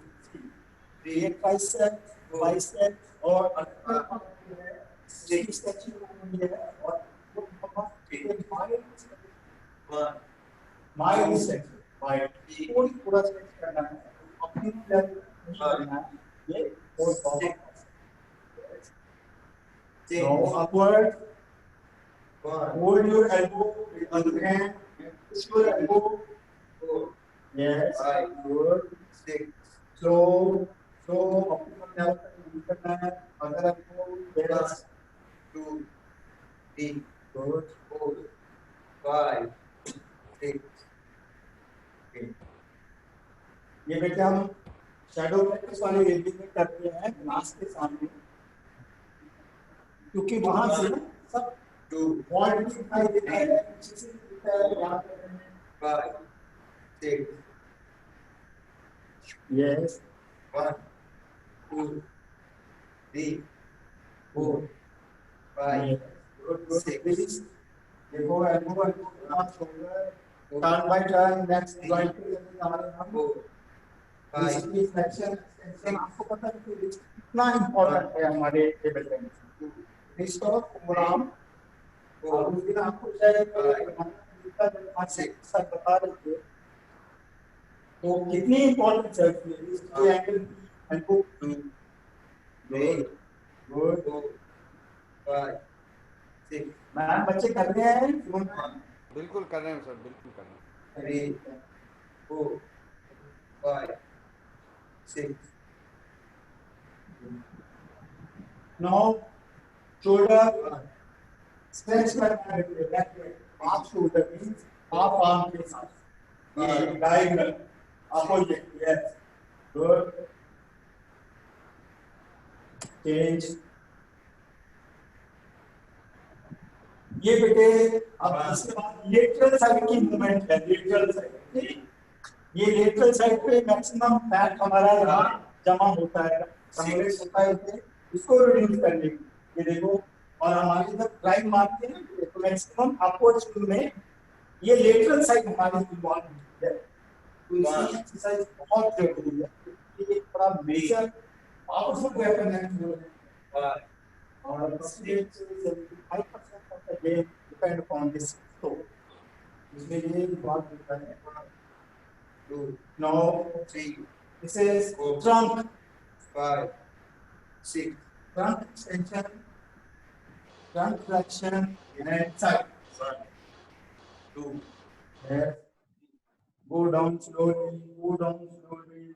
ये tricep, bicep और upper part जो है, इसकी stretching होनी है और वो mild stretching, mild. पूरा stretch करना है, अपनी level नहीं करना है, ये बहुत बहुत. Now upward. Hold your elbow with other hand. Push your elbow. Yes. Good. Slow. Optimal level तक move करना है. Other elbow. Yes. 2, 3. Good. 4, 5, 6. Okay. ये बेटे हम शैडो प्रैक्टिस वाले एरिया में करते हैं ग्लास के सामने, क्योंकि वहां से सब जो बॉडी दिखाई देता है, जिसे दिखता है याद करने में. 5, 6. Yes. 1, 2, 3, 4, 5, 6. देखो elbow shoulder, turn by turn, next joint पे जा रहे हैं हम. 5. Flexion extension आपको पता है कि कितना इम्पोर्टेंट है हमारे टेबल टेनिस. Wrist और forearm. और उस दिन आपको शायद सर बता रहे थे, तो कितनी इम्पोर्टेंट है इसकी एंगल हमको. 2, 3, 4, 5, 6. मैम बच्चे कर रहे हैं? बिल्कुल कर रहे हैं सर, बिल्कुल कर रहे हैं. 3, 4, 5, 6. Now shoulder stretch करना है left way. Half shoulder means half arm के साथ. ये diagonal opposite. Yes. Good. Change. ये बेटे अब इसके बाद लेटरल साइड की मूवमेंट है. लेटरल साइड, ये लेटरल साइड पे मैक्सिमम फैट हमारा यहाँ जमा होता है, कमरेज होता है, इसको रिड्यूस करने की. ये देखो, और हमारी जब ड्राइव मारते हैं तो मैक्सिमम अपवर्ड स्विंग में ये लेटरल साइड हमारी इन्वॉल्व होती है. तो इसकी एक्सरसाइज बहुत जरूरी है, ये एक बड़ा मेजर पावरफुल वेपन है. और 75% of the game depend upon this. So इसमें ये बात होता है. 2, 3. This is trunk. 5, 6. Trunk extension, trunk flexion, and side. 1, 2. Yes. Go down slowly. Go down slowly.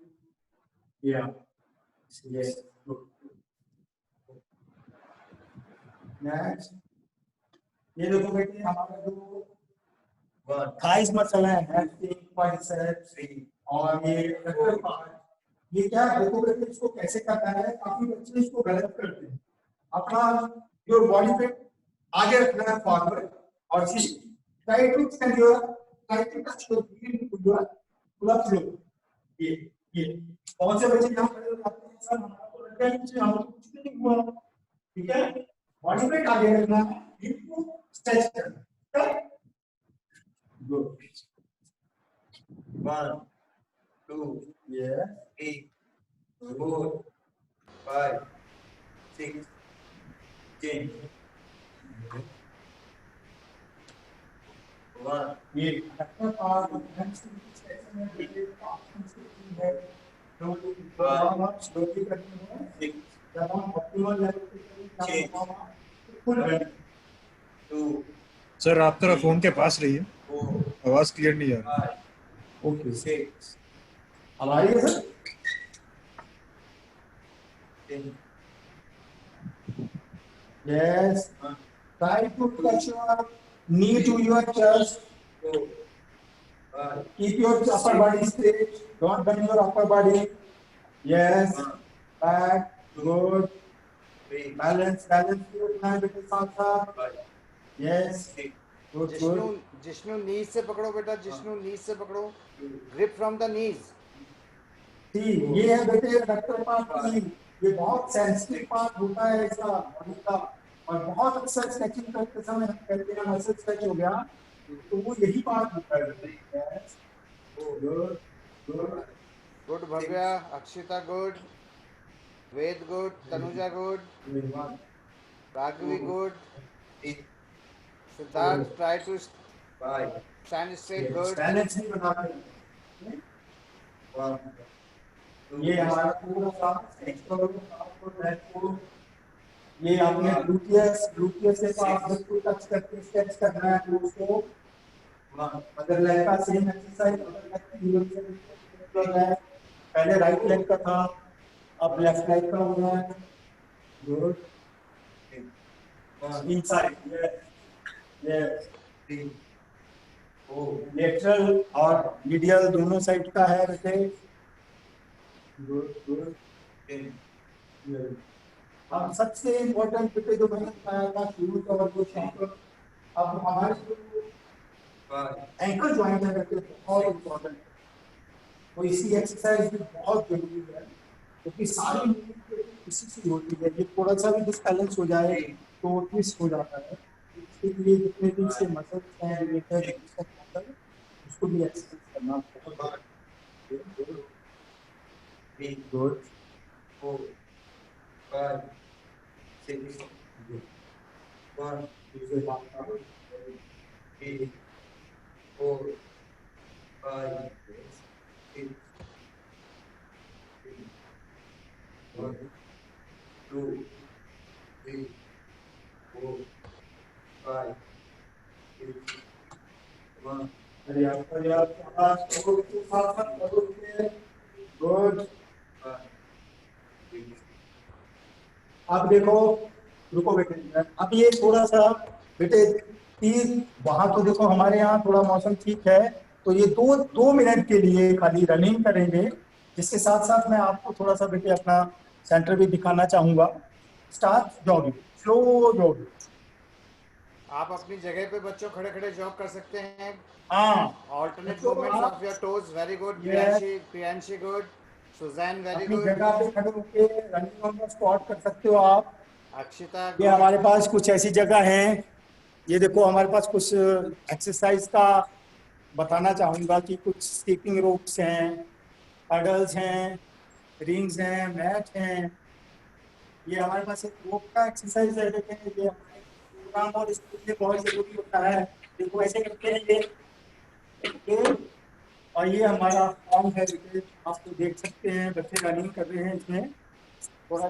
Yeah. Yes. Good. Next. ये देखो बेटे हमारा जो थाइस मसल है, हैमस्ट्रिंग, बाइसेप्स और ये लेटरल पार्ट, ये क्या देखो बेटे इसको कैसे करना है. काफी बच्चे इसको गलत करते हैं. अपना योर बॉडी पे आगे रखना है फॉरवर्ड और try to extend your, try to touch your your पूरा फ्लो. ये कौन से बच्चे यहाँ खड़े हो जाते हैं, सर हमारा तो लगता है कि हम कुछ नहीं हुआ. ठीक है, बॉडी पे आगे रखना है, इसको स्ट्रेच करना. Good. 1, 2, 3, 4, 5, 6. Change. 1. ये अच्छा पार्ट हैमस्ट्रिंग की सेक्शन में देखिए, हैमस्ट्रिंग है. स्लोली करनी है. जब हम ऑप्टिमल लेवल पे करें फुल बेंड. 2. सर आप थोड़ा फोन के पास रहिए, आवाज क्लियर नहीं आ रही. ओके. 6. अब आ रही है sir? Yes. Try to touch your knee to your chest. Keep your upper body straight. Don't bend your upper body. Yes. Back. Good. Balance. Yes. Jishnu knees से पकड़ो बेटा, जिष्णु नीज से पकड़ो. Grip from the knees. ये है बेटे doctor part की, ये बहुत सेंसिटिव पार्ट होता है इसका बॉडी का, और बहुत अक्सर स्ट्रेचिंग करते समय हम कहते हैं मसल स्ट्रेच हो गया, तो वो यही बात कर रही है। Good good Good Bhavya, Akshita good, Ved good, Tanuja good, Raghavi good, Siddharth try to stand straight good. Balance नहीं बना रहे। ये हमारा पूरा सा एक्सप्लोर, ये आपने ग्लूटियस से तो आप बिल्कुल टच करके स्ट्रेच करना है तो उसको अगर लेग का सेम एक्सरसाइज पहले राइट लेग का था, अब लेफ्ट लेग का हो रहा है। गुड इनसाइड ये लेटरल और मीडियल दोनों साइड का है वैसे। गुड गुड अब सबसे इम्पोर्टेंट पे जो मैंने बताया था फ्यूज और जो शॉकर, अब हमारे एंकल ज्वाइंट है वैसे बहुत इम्पोर्टेंट, तो इसी एक्सरसाइज भी बहुत जरूरी है क्योंकि सारी मूवमेंट इसी से होती है। ये थोड़ा सा भी डिसबैलेंस हो जाए तो ट्विस्ट हो जाता है, इसके लिए जितने भी से मसल्स हैं रिलेटेड उसको भी एक्सरसाइज करना बहुत गुड। 4 5 6 1 2 3 4 5 6 1 2 3 4 5 6 1। अरे गुड। अब देखो, रुको बेटे, अब ये थोड़ा सा बेटे तीन वहां तो देखो हमारे यहाँ थोड़ा मौसम ठीक है, तो ये 2 मिनट के लिए खाली रनिंग करेंगे, जिसके साथ साथ मैं आपको थोड़ा सा बेटे अपना सेंटर भी दिखाना चाहूंगा। Start jogging, slow jogging. आप अपनी जगह पे बच्चों खड़े खड़े जॉग कर सकते हैं। हाँ, Alternate तो movements आप of your toes, very good. Yes. Priyanshi good. Suzanne very अपनी good. जगह पे खड़े होके रनिंग ऑन द स्पॉट कर सकते हो आप। Akshita ये good. हमारे पास कुछ ऐसी जगह हैं, ये देखो हमारे पास कुछ एक्सरसाइज का बताना चाहूंगा कि कुछ स्कीपिंग रोप्स हैं, हर्डल्स हैं, रिंग्स हैं, मैट हैं। ये हमारे पास एक रोप का एक्सरसाइज है, लेकिन ये हमारे प्रोग्राम और स्कूल में बहुत जरूरी होता है। देखो ऐसे करते हैं ये और ये हमारा फॉर्म है, आप तो देख सकते हैं बच्चे रनिंग कर रहे हैं इसमें। थोड़ा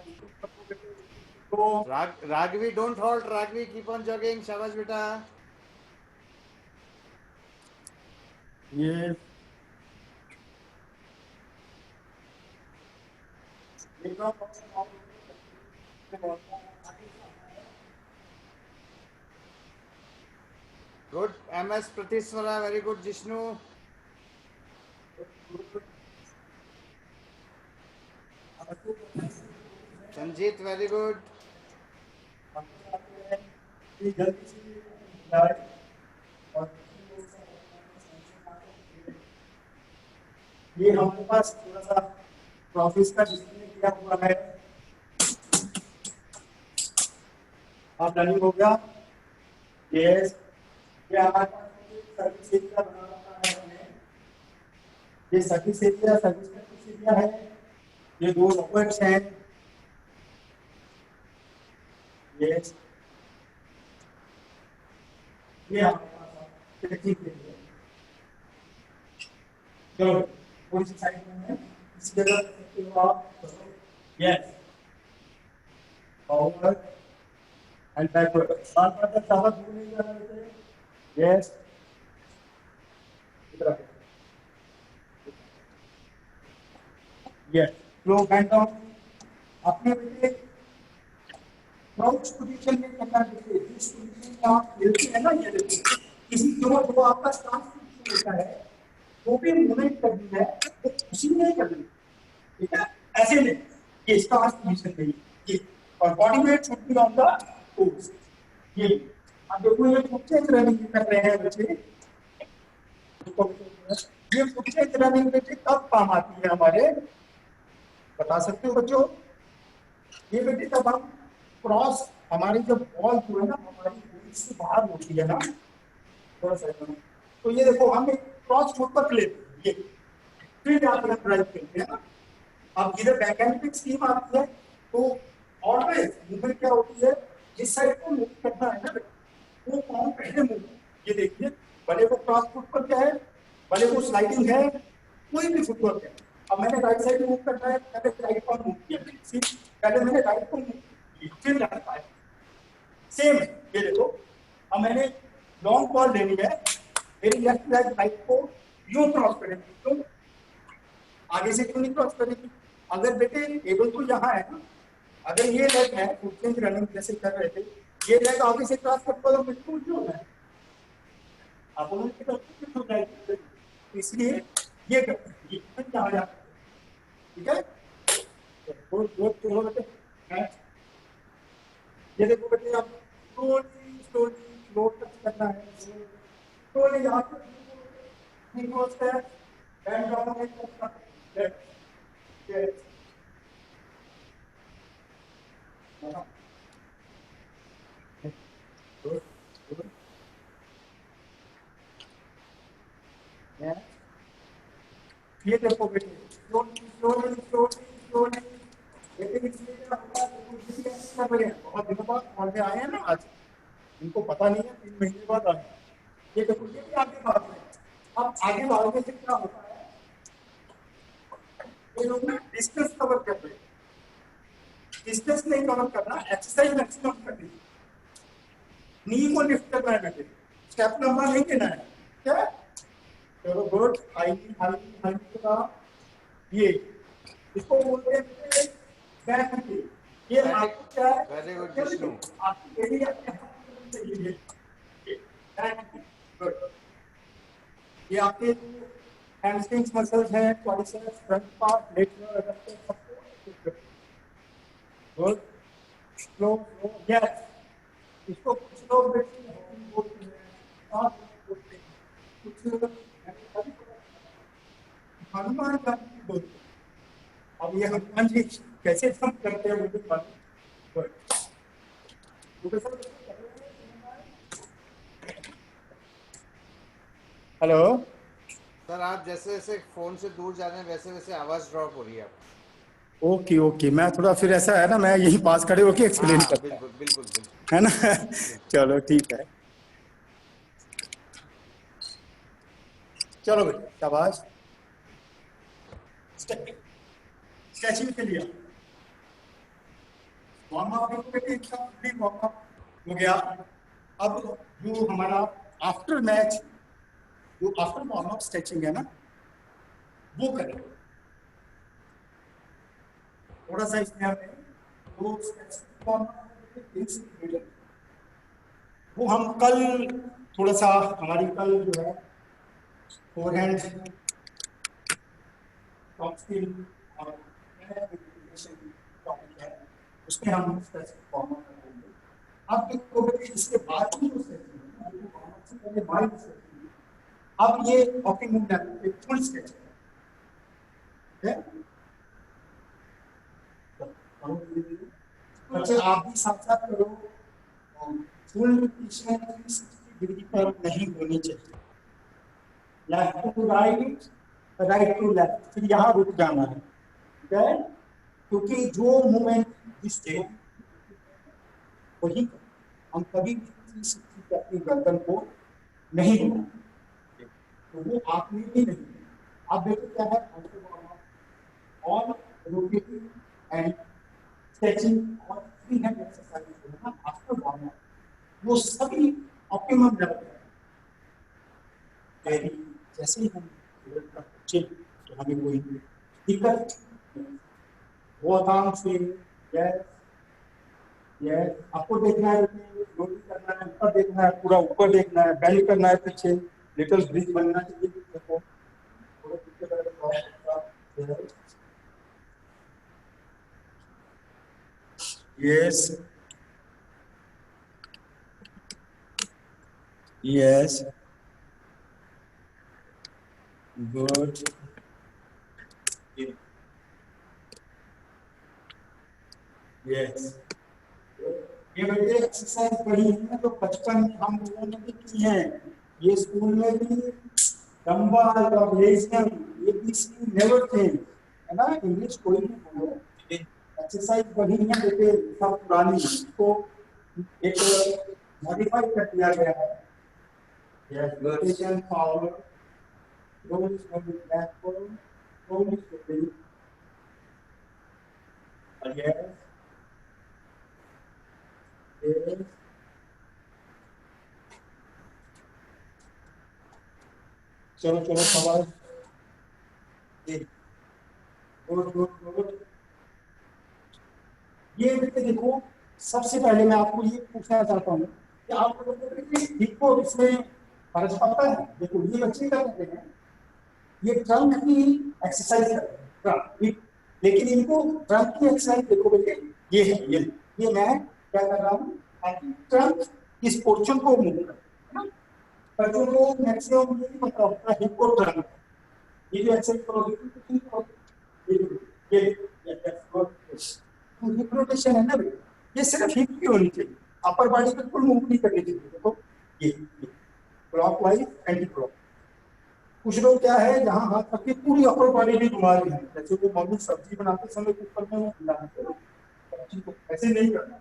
तो Raghavi don't halt. Raghavi keep on jogging. Shabash beta. ये Good. MS Pratiswara very good. Jishnu. Sanjeet very good. ये हमारे पास थोड़ा सा ट्रॉफीज का डिस्प्ले किया हुआ है। आप रनिंग हो गया। यस, ये हमारे पास सर्विस एरिया बना रखा है हमने। ये सर्विस एरिया है। ये 2 रॉकेट्स हैं। यस, ये हमारे पास टेक्निक एरिया। चलो कौन सी साइड में है, इस जगह कर सकते हो आप। यस, फॉरवर्ड एंड बैकवर्ड, बार-बार तक ज्यादा दूर नहीं जाना बेटे। यस, इधर आओ। यस, लो बैंड डाउन। अपने बेटे क्राउच पोजीशन में करना बेटे, जिस पोजीशन में आप मिलते हैं ना, ये देखो किसी जो आपका स्टांस पोजीशन होता है वो भी मूवमेंट करनी है, तो उसी में ही करनी है, ठीक है। ऐसे नहीं, ये स्टांस पोजीशन नहीं, ये और body weight should be on the toes. ये अब देखो ये फुटचेंज रनिंग कर रहे हैं बच्चे, ये फुटचेंज रनिंग बेटे कब काम आती है हमारे, बता सकते हो बच्चों। ये बेटे तब हम क्रॉस, हमारी जब बॉल जो है ना हमारी रेंज से बाहर होती है ना, थोड़ा सा तो ये देखो हम एक क्रॉस मोड पर प्ले ये फिर आप ड्राइव करते हैं ना। अब इधर बैकएंड स्कीम आती है तो ऑलवेज मूवमेंट क्या होती है, जिस साइड को मूव करना है ना वो पाँव पहले मूव। ये देखिए भले वो क्रॉस फुट पर क्या है, भले वो स्लाइडिंग है, कोई भी फुटवर्क है। अब मैंने राइट साइड मूव करना है, पहले राइट पाँव मूव किया, पहले मैंने राइट को मूव किया फिर लेफ्ट पाँव। सेम ये देखो अब मैंने लॉन्ग बॉल लेनी है, मेरी लेफ्ट लेग राइट को यूं क्रॉस करेंगे, क्यों आगे से क्यों नहीं क्रॉस करेंगे? अगर बेटे टेबल तो यहाँ है ना, अगर ये लेग है फुटचेंज रनिंग जैसे कर रहे थे, ये लेग आगे से क्रॉस करता तो बिल्कुल क्यों है आप लोगों की तरफ क्यों जाएगी, इसलिए ये करते हैं ये यहाँ जाते हैं, ठीक है। तो बेटे ये देखो बेटे आप स्लोली स्लोली स्लो टच करना है, स्लोली यहाँ पे क्रॉस है एंड डाउन में ये देखो बेटे स्लोली स्लोली स्लोली स्लोली बहुत दिनों बाद पढ़ने आए हैं ना आज, इनको पता नहीं है 3 महीने बाद आए। ये देखो ये भी आगे भाग रहे हैं। अब आगे भागने से क्या होता है, ये लोग ना डिस्टेंस कवर कर रहे हैं, डिस्टेंस नहीं कवर करना, एक्सरसाइज मैक्सिमम करनी है, नी को लिफ्ट करना है बेटे, स्टेप नंबर नहीं देना है, क्या चलो गुड हाई हाई हाई का ये इसको बोलते हैं बैक की। ये आपको क्या है, वेरी गुड विष्णु, आपकी एरिया अपने हाथ में चाहिए बैक की। गुड ये आपके हैमस्ट्रिंग्स मसल्स हैं, triceps, front part, lateral adductor सबको गुड स्लो स्लो यस। इसको कुछ लोग बोलते हैं कुछ हनुमान जी बोलते हैं। अब ये हनुमान जी कैसे जंप करते हैं मुझे मालूम। हेलो सर आप जैसे जैसे फोन से दूर जा रहे हैं वैसे वैसे आवाज ड्रॉप हो रही है आपकी। ओके ओके, मैं थोड़ा फिर ऐसा है ना, मैं यहीं पास खड़े होके एक्सप्लेन हाँ करता बिल्कुल बिल्कुल बिल्कुल है ना चलो ठीक है, चलो बेटा शाबाश। स्ट्रेचिंग के लिए वार्म अप हो गया। अब जो हमारा आफ्टर मैच जो आफ्टर वार्म अप स्ट्रेचिंग है ना वो करें, थोड़ा सा इसमें वो हम कल थोड़ा सा हमारी कल जो है फोरहैंड और टॉपिक है उसमें हम वार्म अप करेंगे। अब देखो इसके बाद ही अब ये वॉकिंग मूवमेंट फुल स्ट्रेच है। बच्चे आप भी साथ साथ करो, फुल पोजीशन 360 डिग्री पर नहीं होनी चाहिए, left to right right to left, फिर यहाँ रुक जाना है, ठीक है, क्योंकि जो मूवमेंट जिससे वही हम कभी भी 360 पे अपनी गर्दन को नहीं घुमाएंगे, तो वो आपने भी नहीं। आप देखो क्या है और रोटेटिंग एंड स्ट्रेचिंग और फ्री हैंड एक्सरसाइज जो है ना आफ्टर वार्म अप वो सभी ऑप्टिमम लेवल पे। जैसे ही हम लेवल पर पहुंचे तो हमें कोई दिक्कत वो काम से यस यस आपको देखना है, नोटिस करना है, ऊपर देखना है, पूरा ऊपर देखना है, बेंड करना है, पीछे लिटिल ब्रिज बनना चाहिए। देखो yes yes good yes ये बेटे एक्सरसाइज बड़ी है तो बचपन हम लोगों ने भी की है, ये स्कूल में भी डम्बल और लेजियम एबीसी नेवर चेंज है ना। इंग्लिश कोई भी बोलो, एक्सरसाइज वही है जैसे सब पुरानी, इसको एक मॉडिफाई कर दिया गया है। Yes, rotation forward, roll slowly backward, roll slowly, yes yes. चलो चलो सवाल, गुड गुड गुड। ये देखो, सबसे पहले मैं आपको ये पूछना चाहता हूँ कि आप लोगों को हिप को इसमें फर्क पड़ता है। देखो ये बच्चे क्या करते हैं, ये ट्रंक की एक्सरसाइज कर रहे हैं ट्रंक, लेकिन इनको ट्रंक की एक्सरसाइज देखो बेटे, ये है ये मैं क्या कर रहा हूँ ताकि ट्रंक इस पोर्शन को मूव करे, है ना। पर जो लोग मैक्सिमम ये नहीं पता होता हिप को ट्रंक, ये जो एक्सरसाइज करोगे ये रोटेशन है ना भाई, ये सिर्फ हिप की होनी चाहिए, अपर बॉडी बिल्कुल मूव नहीं करनी चाहिए। देखो ये क्लॉकवाइज एंटी क्लॉक। कुछ लोग क्या है जहां हाथ रख के पूरी अपर बॉडी भी घुमा रहे हैं, जैसे वो मम्मी सब्जी बनाते समय कुकर में हिलाते हैं, सब्जी को ऐसे नहीं करना।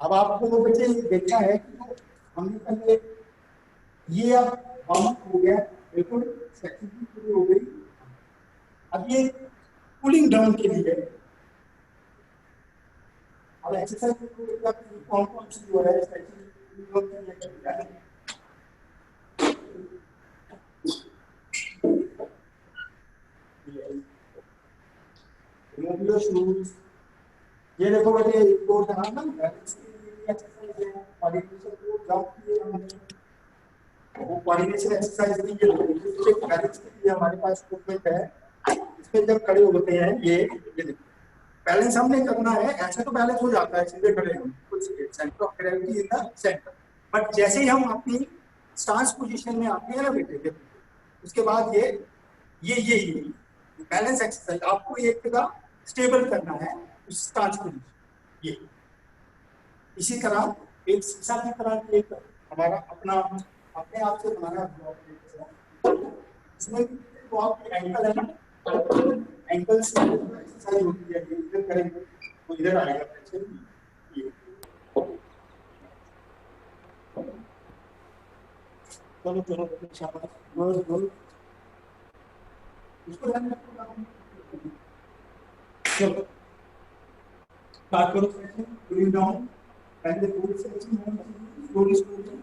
अब आपको बच्चे देखना है कि हमने पहले ये अब वार्म अप हो गया, बिल्कुल फ्लेक्सिबिलिटी पूरी हो गई। अब ये कूलिंग डाउन के लिए, अब एक्सरसाइज कौन कौन सी जो है शूज, ये देखो बेटे एक और जहां ना बैलेंस के लिए एक्सरसाइज है, कोऑर्डिनेशन को जंप किए हमने, वो कोऑर्डिनेशन एक्सरसाइज नहीं है, बैलेंस के लिए हमारे पास इक्विपमेंट है, इसमें जब खड़े होते हैं ये देखो बैलेंस हमने करना है, ऐसे तो बैलेंस हो जाता है सीधे खड़े हम, कुछ centre of gravity in the centre, but जैसे ही हम अपनी स्टांस पोजीशन में आते हैं ना बेटे, उसके बाद ये बैलेंस एक्सरसाइज आपको एक जगह स्टेबल करना है उस स्टांस पोजीशन। ये इसी तरह एक शीशा की तरह एक हमारा अपना अपने आप से हमारा ब्लॉक, इसमें ब्लॉक एंकल है ना, एंकल से एक्सरसाइज होती है, इधर करेंगे तो इधर आएगा प्रेशर। ये चलो चलो शाबाश, गुड गुड, इसको ध्यान रखो। चलो स्टार्ट करो सेशन, कूलिंग डाउन, पहले पूरी सेशन स्लोली स्लोली।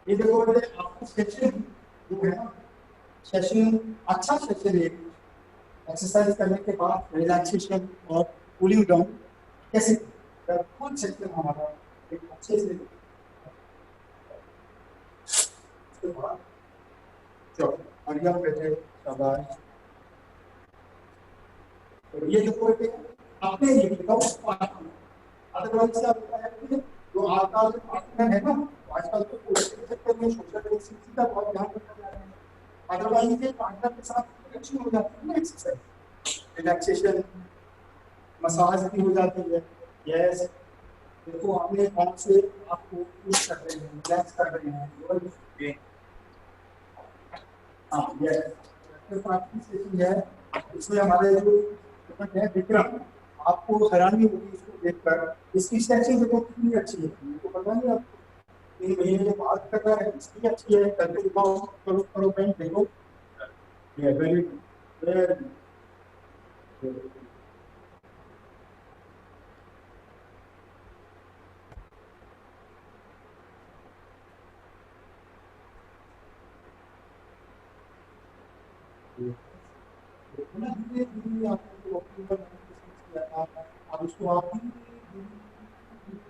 ये देखो बेटे आपका सेशन जो है ना, सेशन अच्छा सेशन है, एक्सरसाइज करने के बाद रिलैक्सेशन और कूलिंग डाउन कैसे फुल सेशन हमारा एक अच्छे से उसके बाद चलो बढ़िया बैठे, शाबाश। तो ये देखो बेटे आपने ये बताओ पार्टनर, अदरवाइज क्या होता है कि जो आजकल जो पार्टनर है ना, आजकल तो पूरे सेक्टर में सोशल डिस्टेंसिंग का बहुत ध्यान रखा जा रहा है, अदरवाइज ये पार्टनर के साथ अच्छी हो जाती है ना एक्सरसाइज, रिलैक्सेशन मसाज भी हो जाती है। यस देखो आपने कौन से आपको पुश कर रहे हैं, रिलैक्स कर रहे हैं, हाँ यस पार्टनर सेशन है। इसमें हमारे जो है विक्रम, आपको हैरानी होगी इसको देखकर, इसकी स्ट्रेचिंग देखो कितनी अच्छी है, तो पता नहीं आपको 3 महीने जो बात कर रहा है इसकी अच्छी है, करके दिखाओ, करो करो पेन देखो, ये वेरी गुड। अब उसको आप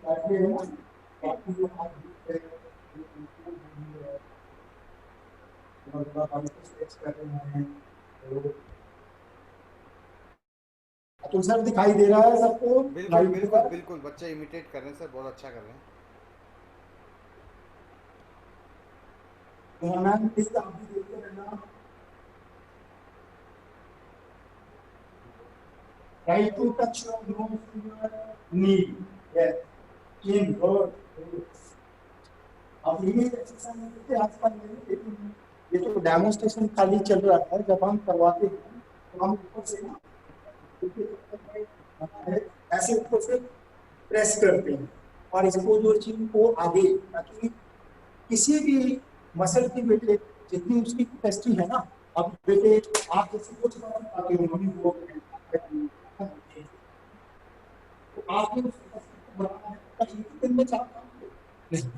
कर रहे हैं, अतुल सर दिखाई दे रहा है सबको? बिल्कुल लाइव बिल्कुल पर? बिल्कुल, बच्चे इमिटेट कर रहे हैं सर, बहुत अच्छा कर रहे हैं। तो मैम प्लीज आप भी देखते रहना। Try to touch your nose to your knee. Yes. Chin, good. अब ये एक्सरसाइज करते आजकल नहीं, लेकिन ये तो डेमोन्स्ट्रेशन खाली चल रहा है। जब हम करवाते हैं तो हम ऊपर से ना ऐसे ऊपर से प्रेस करते हैं और इसको जो चीन को आगे, ताकि किसी भी मसल की बेटे जितनी उसकी कैपेसिटी है ना, अब बेटे आप जैसे कुछ आते हो मम्मी वो तो आपने उस कैपेसिटी को बढ़ाना है, तो एक ही दिन में चार काम नहीं।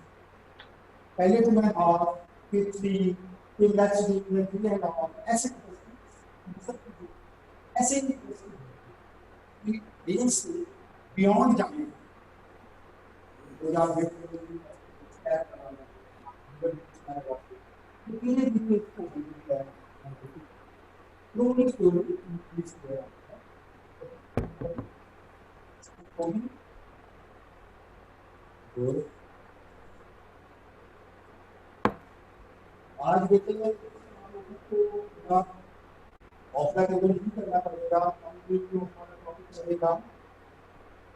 पहले तो मैं हाफ, फिर 3, फिर लेट्स वीक में फिर हाफ, ऐसे ऐसे ही रेंज से बियॉन्ड जाने तो या फिर आज देखिए ऑफलाइन लेवल ही करना पड़ेगा, टॉपिक चलेगा।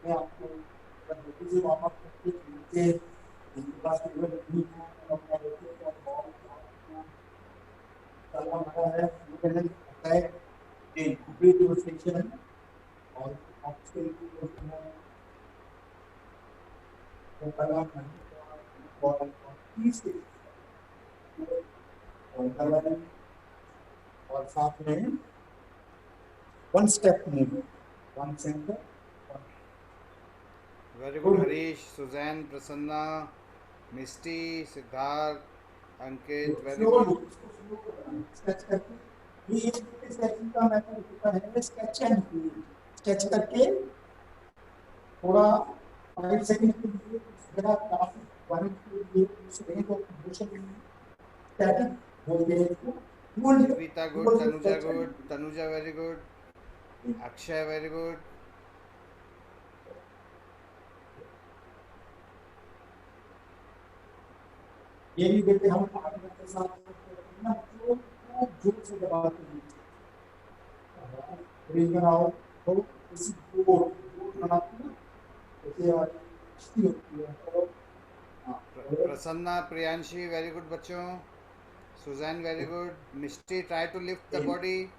मैं आपको से वार्म अप करके नीचे क्लास लेवल नहीं है और मैं देखिए और चलना पड़ा है मैंने बताया कि वीडियो सेक्शन और आपके है तो कलम और तीस और साथ में one step movement, one centre. Very good Harish, Suzanne, Prasanna, Misty, Siddharth, Ankit, very good. Sketch करके ये स्केचिंग का मेथड होता है, स्केच एंड स्केच करके थोड़ा 5 सेकंड के लिए जगह काफी वन के लिए स्ट्रेन और मोशन स्टैटिक बोलते हैं इसको। Nivita good, Tanuja good, Tanuja very good, Akshay very good. ये भी देखते हम पार्टनर के साथ ना जो जोर से दबाते हैं ब्रेक बनाओ तो इसी बोर्ड बनाते हैं जैसे अच्छी होती है। तो प्रसन्ना, प्रियांशी वेरी गुड बच्चों, Suzanne very good, Misty try to lift the body,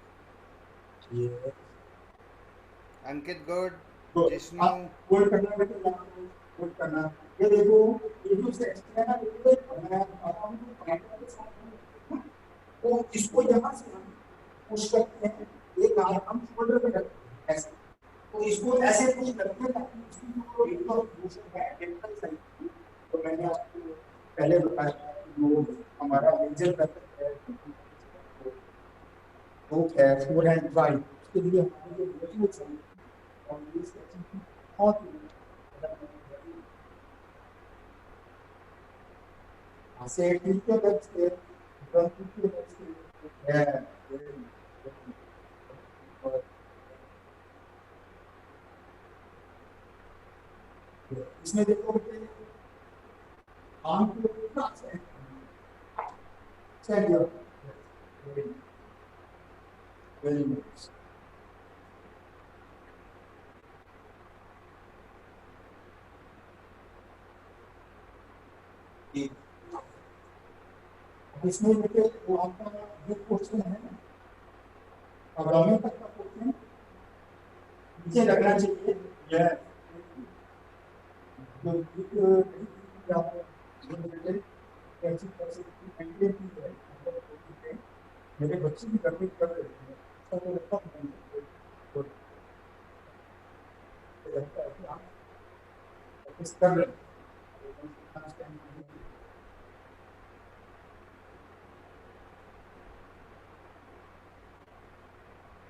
Ankit good, तो जिष्णु, आप होल्ड करना बेटा, होल्ड करना। ये देखो ये जो सेक्शन है ना, ये मैं आता हूं तो पार्टनर के साथ तो इसको यहाँ से हम पुश करते हैं, एक हाथ हम शोल्डर पे रखते हैं ऐसे, तो इसको ऐसे पुश करते हैं ताकि इसकी जो रेट ऑफ मोशन है लेफ्ट साइड की, तो मैंने आपको पहले बताया कि वो हमारा मेजर मेथड है वो है फोर हैंड ड्राइव। उसके लिए हमारे जो मोटिवेट है और ये स्केचिंग की बहुत से ठीक है बस के ड्रम ठीक है बस के है इसमें देखो बेटे आम को कितना सेट किया वेरी नाइस। इसमें बेटे वो आपका जो क्वेश्चन है अब्डोमेन तक का क्वेश्चन नीचे रखना चाहिए। यह मेरे बच्चे भी करने कर रहे हैं कर रहे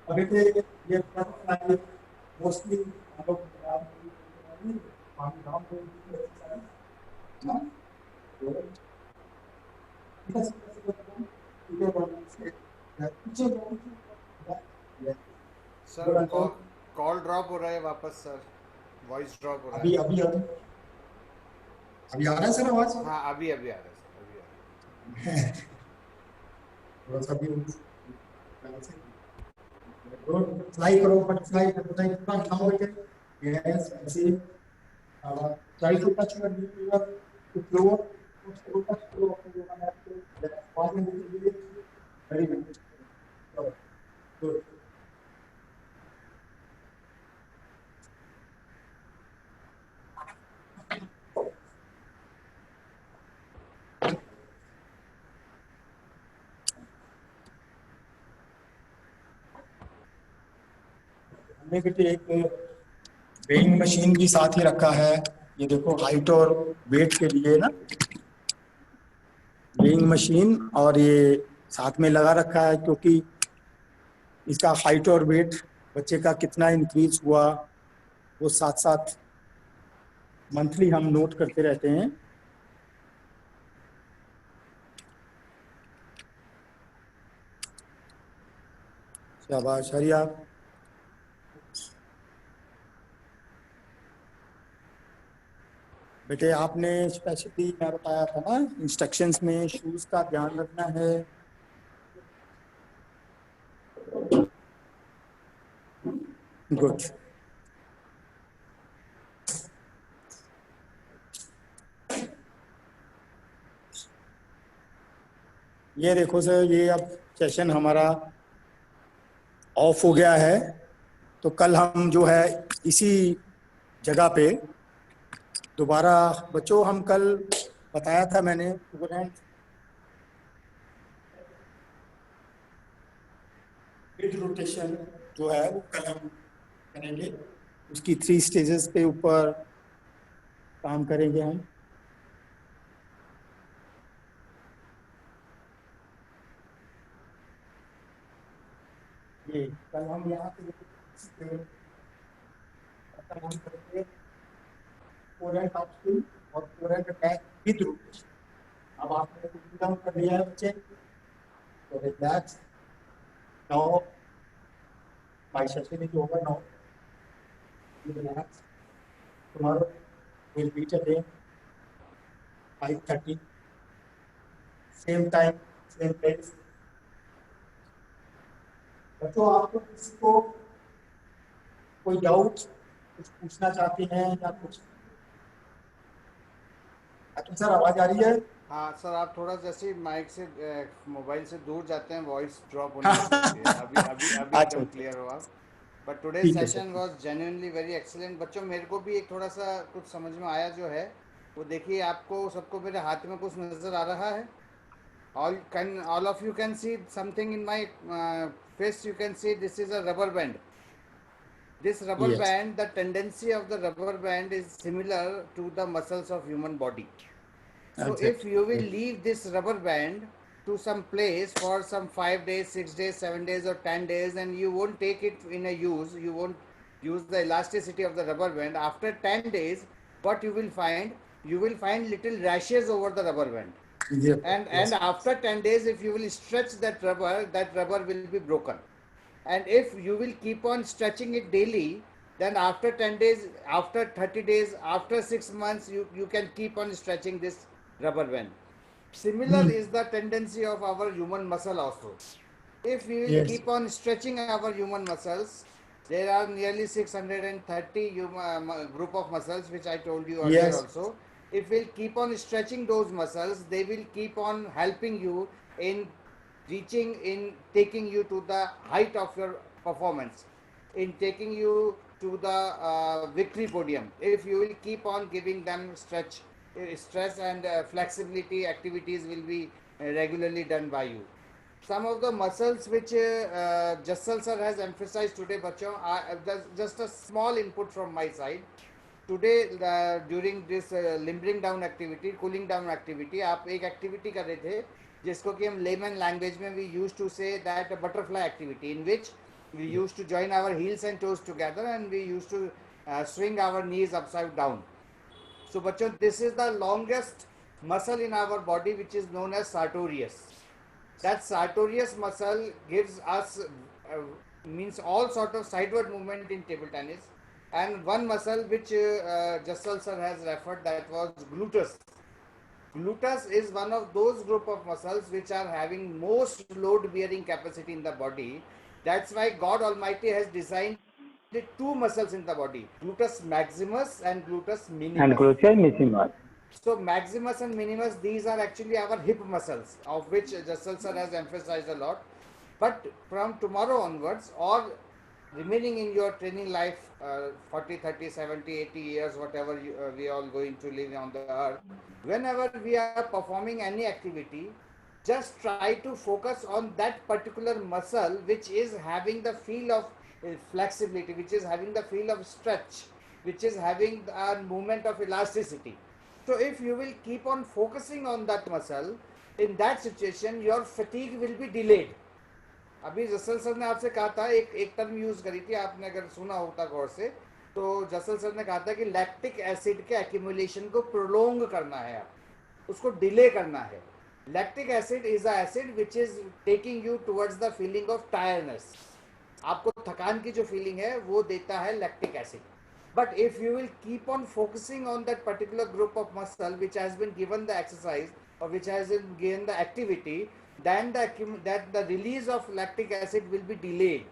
अभी ये मोस्टली हम लोग सर कॉल ड्रॉप हो रहा है वापस सर, वॉइस ड्रॉप हो रहा अभी है। अभी अभी अभी आ रहा है सर आवाज? हाँ अभी अभी आ रहा है सर, अभी आ रहा है। थोड़ा सा भी फ्लाई करो, बटरफ्लाई बटरफ्लाई पूरा खाओ बेटे। यस ऐसे try to touch your floor, to touch floor. Very good, good. हमने बेटे एक वेइंग मशीन भी साथ ही रखा है, ये देखो हाइट और वेट के लिए ना, वेइंग मशीन, और ये साथ में लगा रखा है क्योंकि इसका हाइट और वेट बच्चे का कितना इंक्रीज हुआ वो साथ साथ मंथली हम नोट करते रहते हैं। शाबाश हरिया। बेटे आपने स्पेशली मैं बताया था ना इंस्ट्रक्शंस में शूज का ध्यान रखना है। गुड। ये देखो सर, ये अब सेशन हमारा ऑफ हो गया है, तो कल हम जो है इसी जगह पे दोबारा, बच्चों हम कल बताया था मैंने मिड रोटेशन जो है वो कल हम करेंगे, उसकी 3 स्टेजेस पे ऊपर काम करेंगे हम। ये कल हम यहाँ पे कोरेंट अपस्ट्रीम और कोरेंट अटैक विद रोटेशन। अब आपने कूल डाउन कर लिया है बच्चे, तो relax now, my session is over now. You relax. Tomorrow we'll meet again 5:30, same time, same place. बच्चों आपको किसी को कोई डाउट कुछ पूछना चाहते हैं या कुछ? अच्छा सर आवाज आ रही है? हाँ सर, आप थोड़ा जैसे माइक से मोबाइल से दूर जाते हैं वॉइस ड्रॉप होने लग जाती है। अभी अभी अभी अच्छा एकदम क्लियर हो आप। बट टुडे ठीक है session sir. Was genuinely very excellent. बच्चों मेरे को भी एक थोड़ा सा कुछ समझ में आया जो है वो देखिए, आपको सबको मेरे हाथ में कुछ नज़र आ रहा है। all of you can see something in my face. You can see this is a rubber band. This rubber Yes. band, the tendency of the rubber band is similar to the muscles of human body. So if Exactly. you will leave this rubber band to some place for some 5 days, 6 days, 7 days or 10 days, and you won't take it in a use, you won't use the elasticity of the rubber band, after 10 days what you will find, you will find little rashes over the rubber band. Yes. And after 10 days if you will stretch that rubber will be broken. And if you will keep on stretching it daily, then after 10 days, after 30 days, after 6 months, you can keep on stretching this rubber band. Similar is the tendency of our human muscle also. If we will Yes. keep on stretching our human muscles, there are nearly 630 group of muscles which I told you earlier Yes. also. If we'll keep on stretching those muscles, they will keep on helping you in taking you to the height of your performance, in taking you to the victory podium. If you will keep on giving them stress and flexibility activities will be regularly done by you. Some of the muscles which Jassal sir has emphasized today, bachon, just a small input from my side. Today during this limbering down activity, cooling down activity, आप एक activity कर रहे थे जिसको कि हम layman language में we used to say that a butterfly activity, in which we used to join our heels and toes together and we used to swing our knees upside down. So bachon, this is the longest muscle in our body which is known as sartorius. That sartorius muscle gives us means all sort of sideward movement in table tennis. And one muscle which Jassal sir has referred, that was gluteus. Gluteus is one of those group of muscles which are having most load bearing capacity in the body. That's why God Almighty has designed two muscles in the body, gluteus maximus and gluteus And minimus. gluteus maximus. So maximus and minimus, these are actually our hip muscles, of which Jassal sir has emphasized a lot. But from tomorrow onwards, or remaining in your training life, 40, 30, 70, 80 years, whatever we are all going to live on the earth, whenever we are performing any activity, just try to focus on that particular muscle which is having the feel of flexibility, which is having the feel of stretch, which is having a movement of elasticity. So if you will keep on focusing on that muscle, in that situation your fatigue will be delayed. अभी जसल sir ने आपसे कहा था, एक term use करी थी आपने, अगर सुना होता गौर से, तो जसल सर ने कहा था कि लैक्टिक एसिड के एक्यूमुलेशन को प्रोलोंग करना है, आप उसको डिले करना है. Lactic acid is a acid which is taking you towards the feeling of tiredness. आपको थकान की जो फीलिंग है वो देता है lactic acid. But if you will keep on focusing on that particular group of muscle which has been given the exercise or which has been given the activity, then the release of lactic acid will be delayed.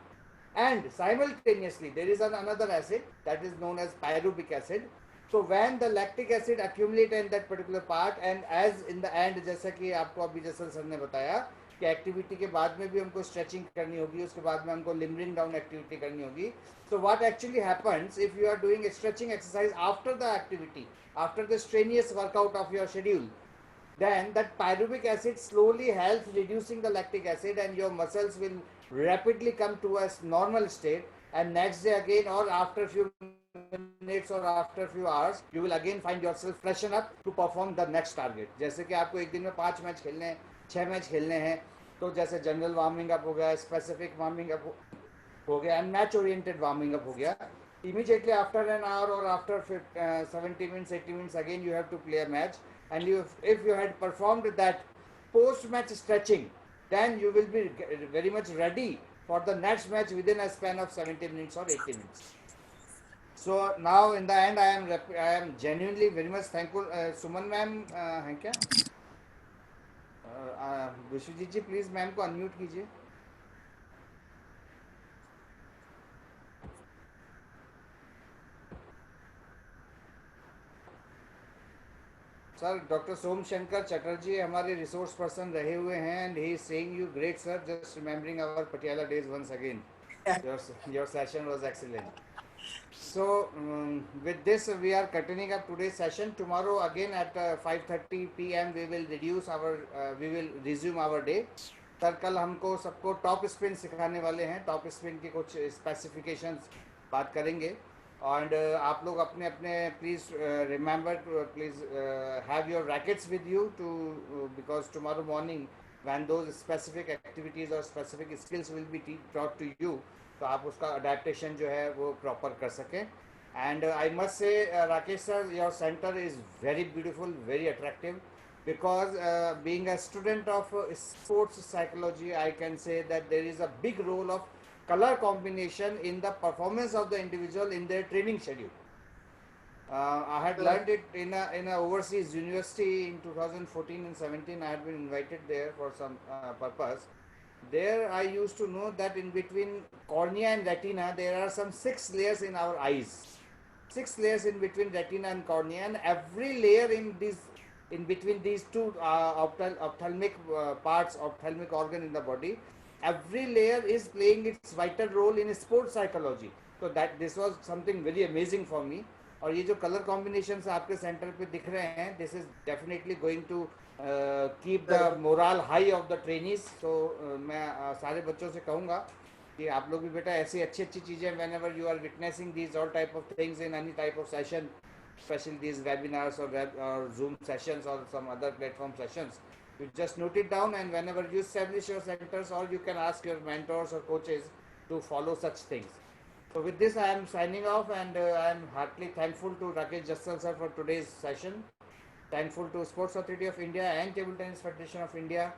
And simultaneously there is another acid that is known as pyruvic acid. So when the lactic acid accumulate in that particular part, and as in the end, जैसा कि आपको अभी जैसल sir ने बताया कि activity के बाद में भी हमको स्ट्रेचिंग करनी होगी, उसके बाद में हमको लिम्बरिंग डाउन एक्टिविटी करनी होगी. So what actually happens if you are doing a stretching exercise after the activity, after the strenuous workout of your schedule, then that pyruvic acid slowly helps reducing the lactic acid and your muscles will rapidly come to a normal state, and next day again or after few minutes or after few hours you will again find yourself freshen up to perform the next target. जैसे कि आपको एक दिन में 5 match खेलने हैं, 6 match खेलने हैं, तो जैसे जनरल वार्मिंग अप हो गया, स्पेसिफिक वार्मिंग अप हो गया and match oriented warming up हो गया. Immediately after an hour or after 70 minutes, 80 minutes, again you have to play a match, and if you had performed that post match stretching, then you will be very much ready for the next match within a span of 70 minutes or 80 minutes. So now in the end I am genuinely very much thankful. Suman ma'am हैं क्या? Vishwajit ji please ma'am को unmute कीजिए. Sir doctor Som Shankar Chatterjee हमारे resource person रहे हुए हैं, and he is saying you great sir, just remembering our Patiala days once again. Your session was excellent. So with this we are continuing up today's session. Tomorrow again at 5:30 p.m. we will resume our day. Sir कल हमको सबको top spin सिखाने वाले हैं, top spin की कुछ specifications बात करेंगे. And आप लोग अपने अपने please remember please have your rackets with you too because tomorrow morning when those specific activities or specific skills will be taught to you, तो आप उसका अडेप्टेशन जो है वो प्रॉपर कर सकें. And I must say Rakesh sir, your centre is very beautiful, very attractive, because being a student of sports psychology, I can say that there is a big role of color combination in the performance of the individual in their training schedule. I had learned it in a overseas university in 2014 and 17. I had been invited there for some purpose. There I used to know that in between cornea and retina there are some 6 layers in our eyes. 6 layers in between retina and cornea, and every layer in between these two ophthalmic parts, ophthalmic organ in the body, every layer is playing its vital role in sports psychology. So that this was something very amazing for me. और ये जो colour combination आपके centre पे दिख रहे हैं, this is definitely going to keep the morale high of the trainees. So मैं सारे बच्चों से कहूँगा कि आप लोग भी बेटा ऐसी अच्छी अच्छी चीज़ें whenever you are witnessing these all type of things in any type of session, especially these webinars or Zoom sessions or some other platform sessions, you just note it down, and whenever you establish your centers, or you can ask your mentors or coaches to follow such things. So with this I am signing off, and I am heartily thankful to Rakesh Jassal sir for today's session. Thankful to Sports Authority of India and Table Tennis Federation of India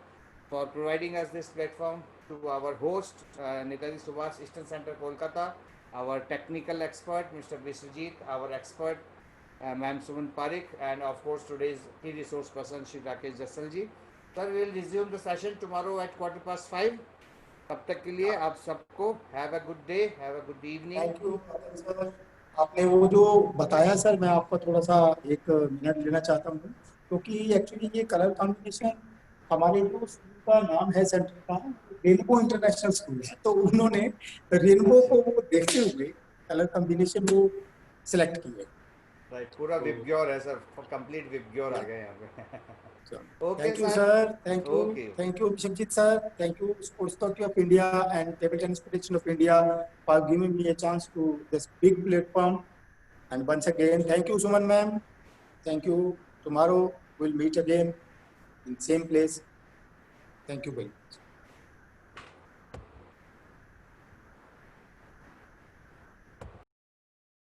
for providing us this platform. to our host, Netaji Subhash, Eastern Center, Kolkata, our technical expert, Mr. Biswajit, our expert, Ma'am Suman Parikh, and of course today's key resource person, Shri Rakesh Jasalji. Sir, we will resume the session tomorrow at 5:15. तब तक के लिए आप सबको have a good day, have a good evening. Thank you sir. आपने वो जो बताया सर, मैं आपका थोड़ा सा 1 मिनट लेना चाहता हूँ, क्योंकि एक्चुअली ये कलर कॉम्बिनेशन हमारे जो स्कूल का नाम है सेंटर का रेनबो इंटरनेशनल स्कूल है, तो उन्होंने रेनबो को वो देखते हुए कलर कॉम्बिनेशन वो सिलेक्ट की है. राइट, पूरा विबग्योर है सर, कंप्लीट विबग्योर आ गए यहाँ पे. Thank you, sir. Thank you. Okay. Thank you, Biswajit sir. Thank you, Sports Authority of India and Table Tennis Federation of India for giving me a chance to this big platform. And once again, thank you, Suman ma'am. Thank you. Tomorrow we'll meet again in same place. Thank you very much.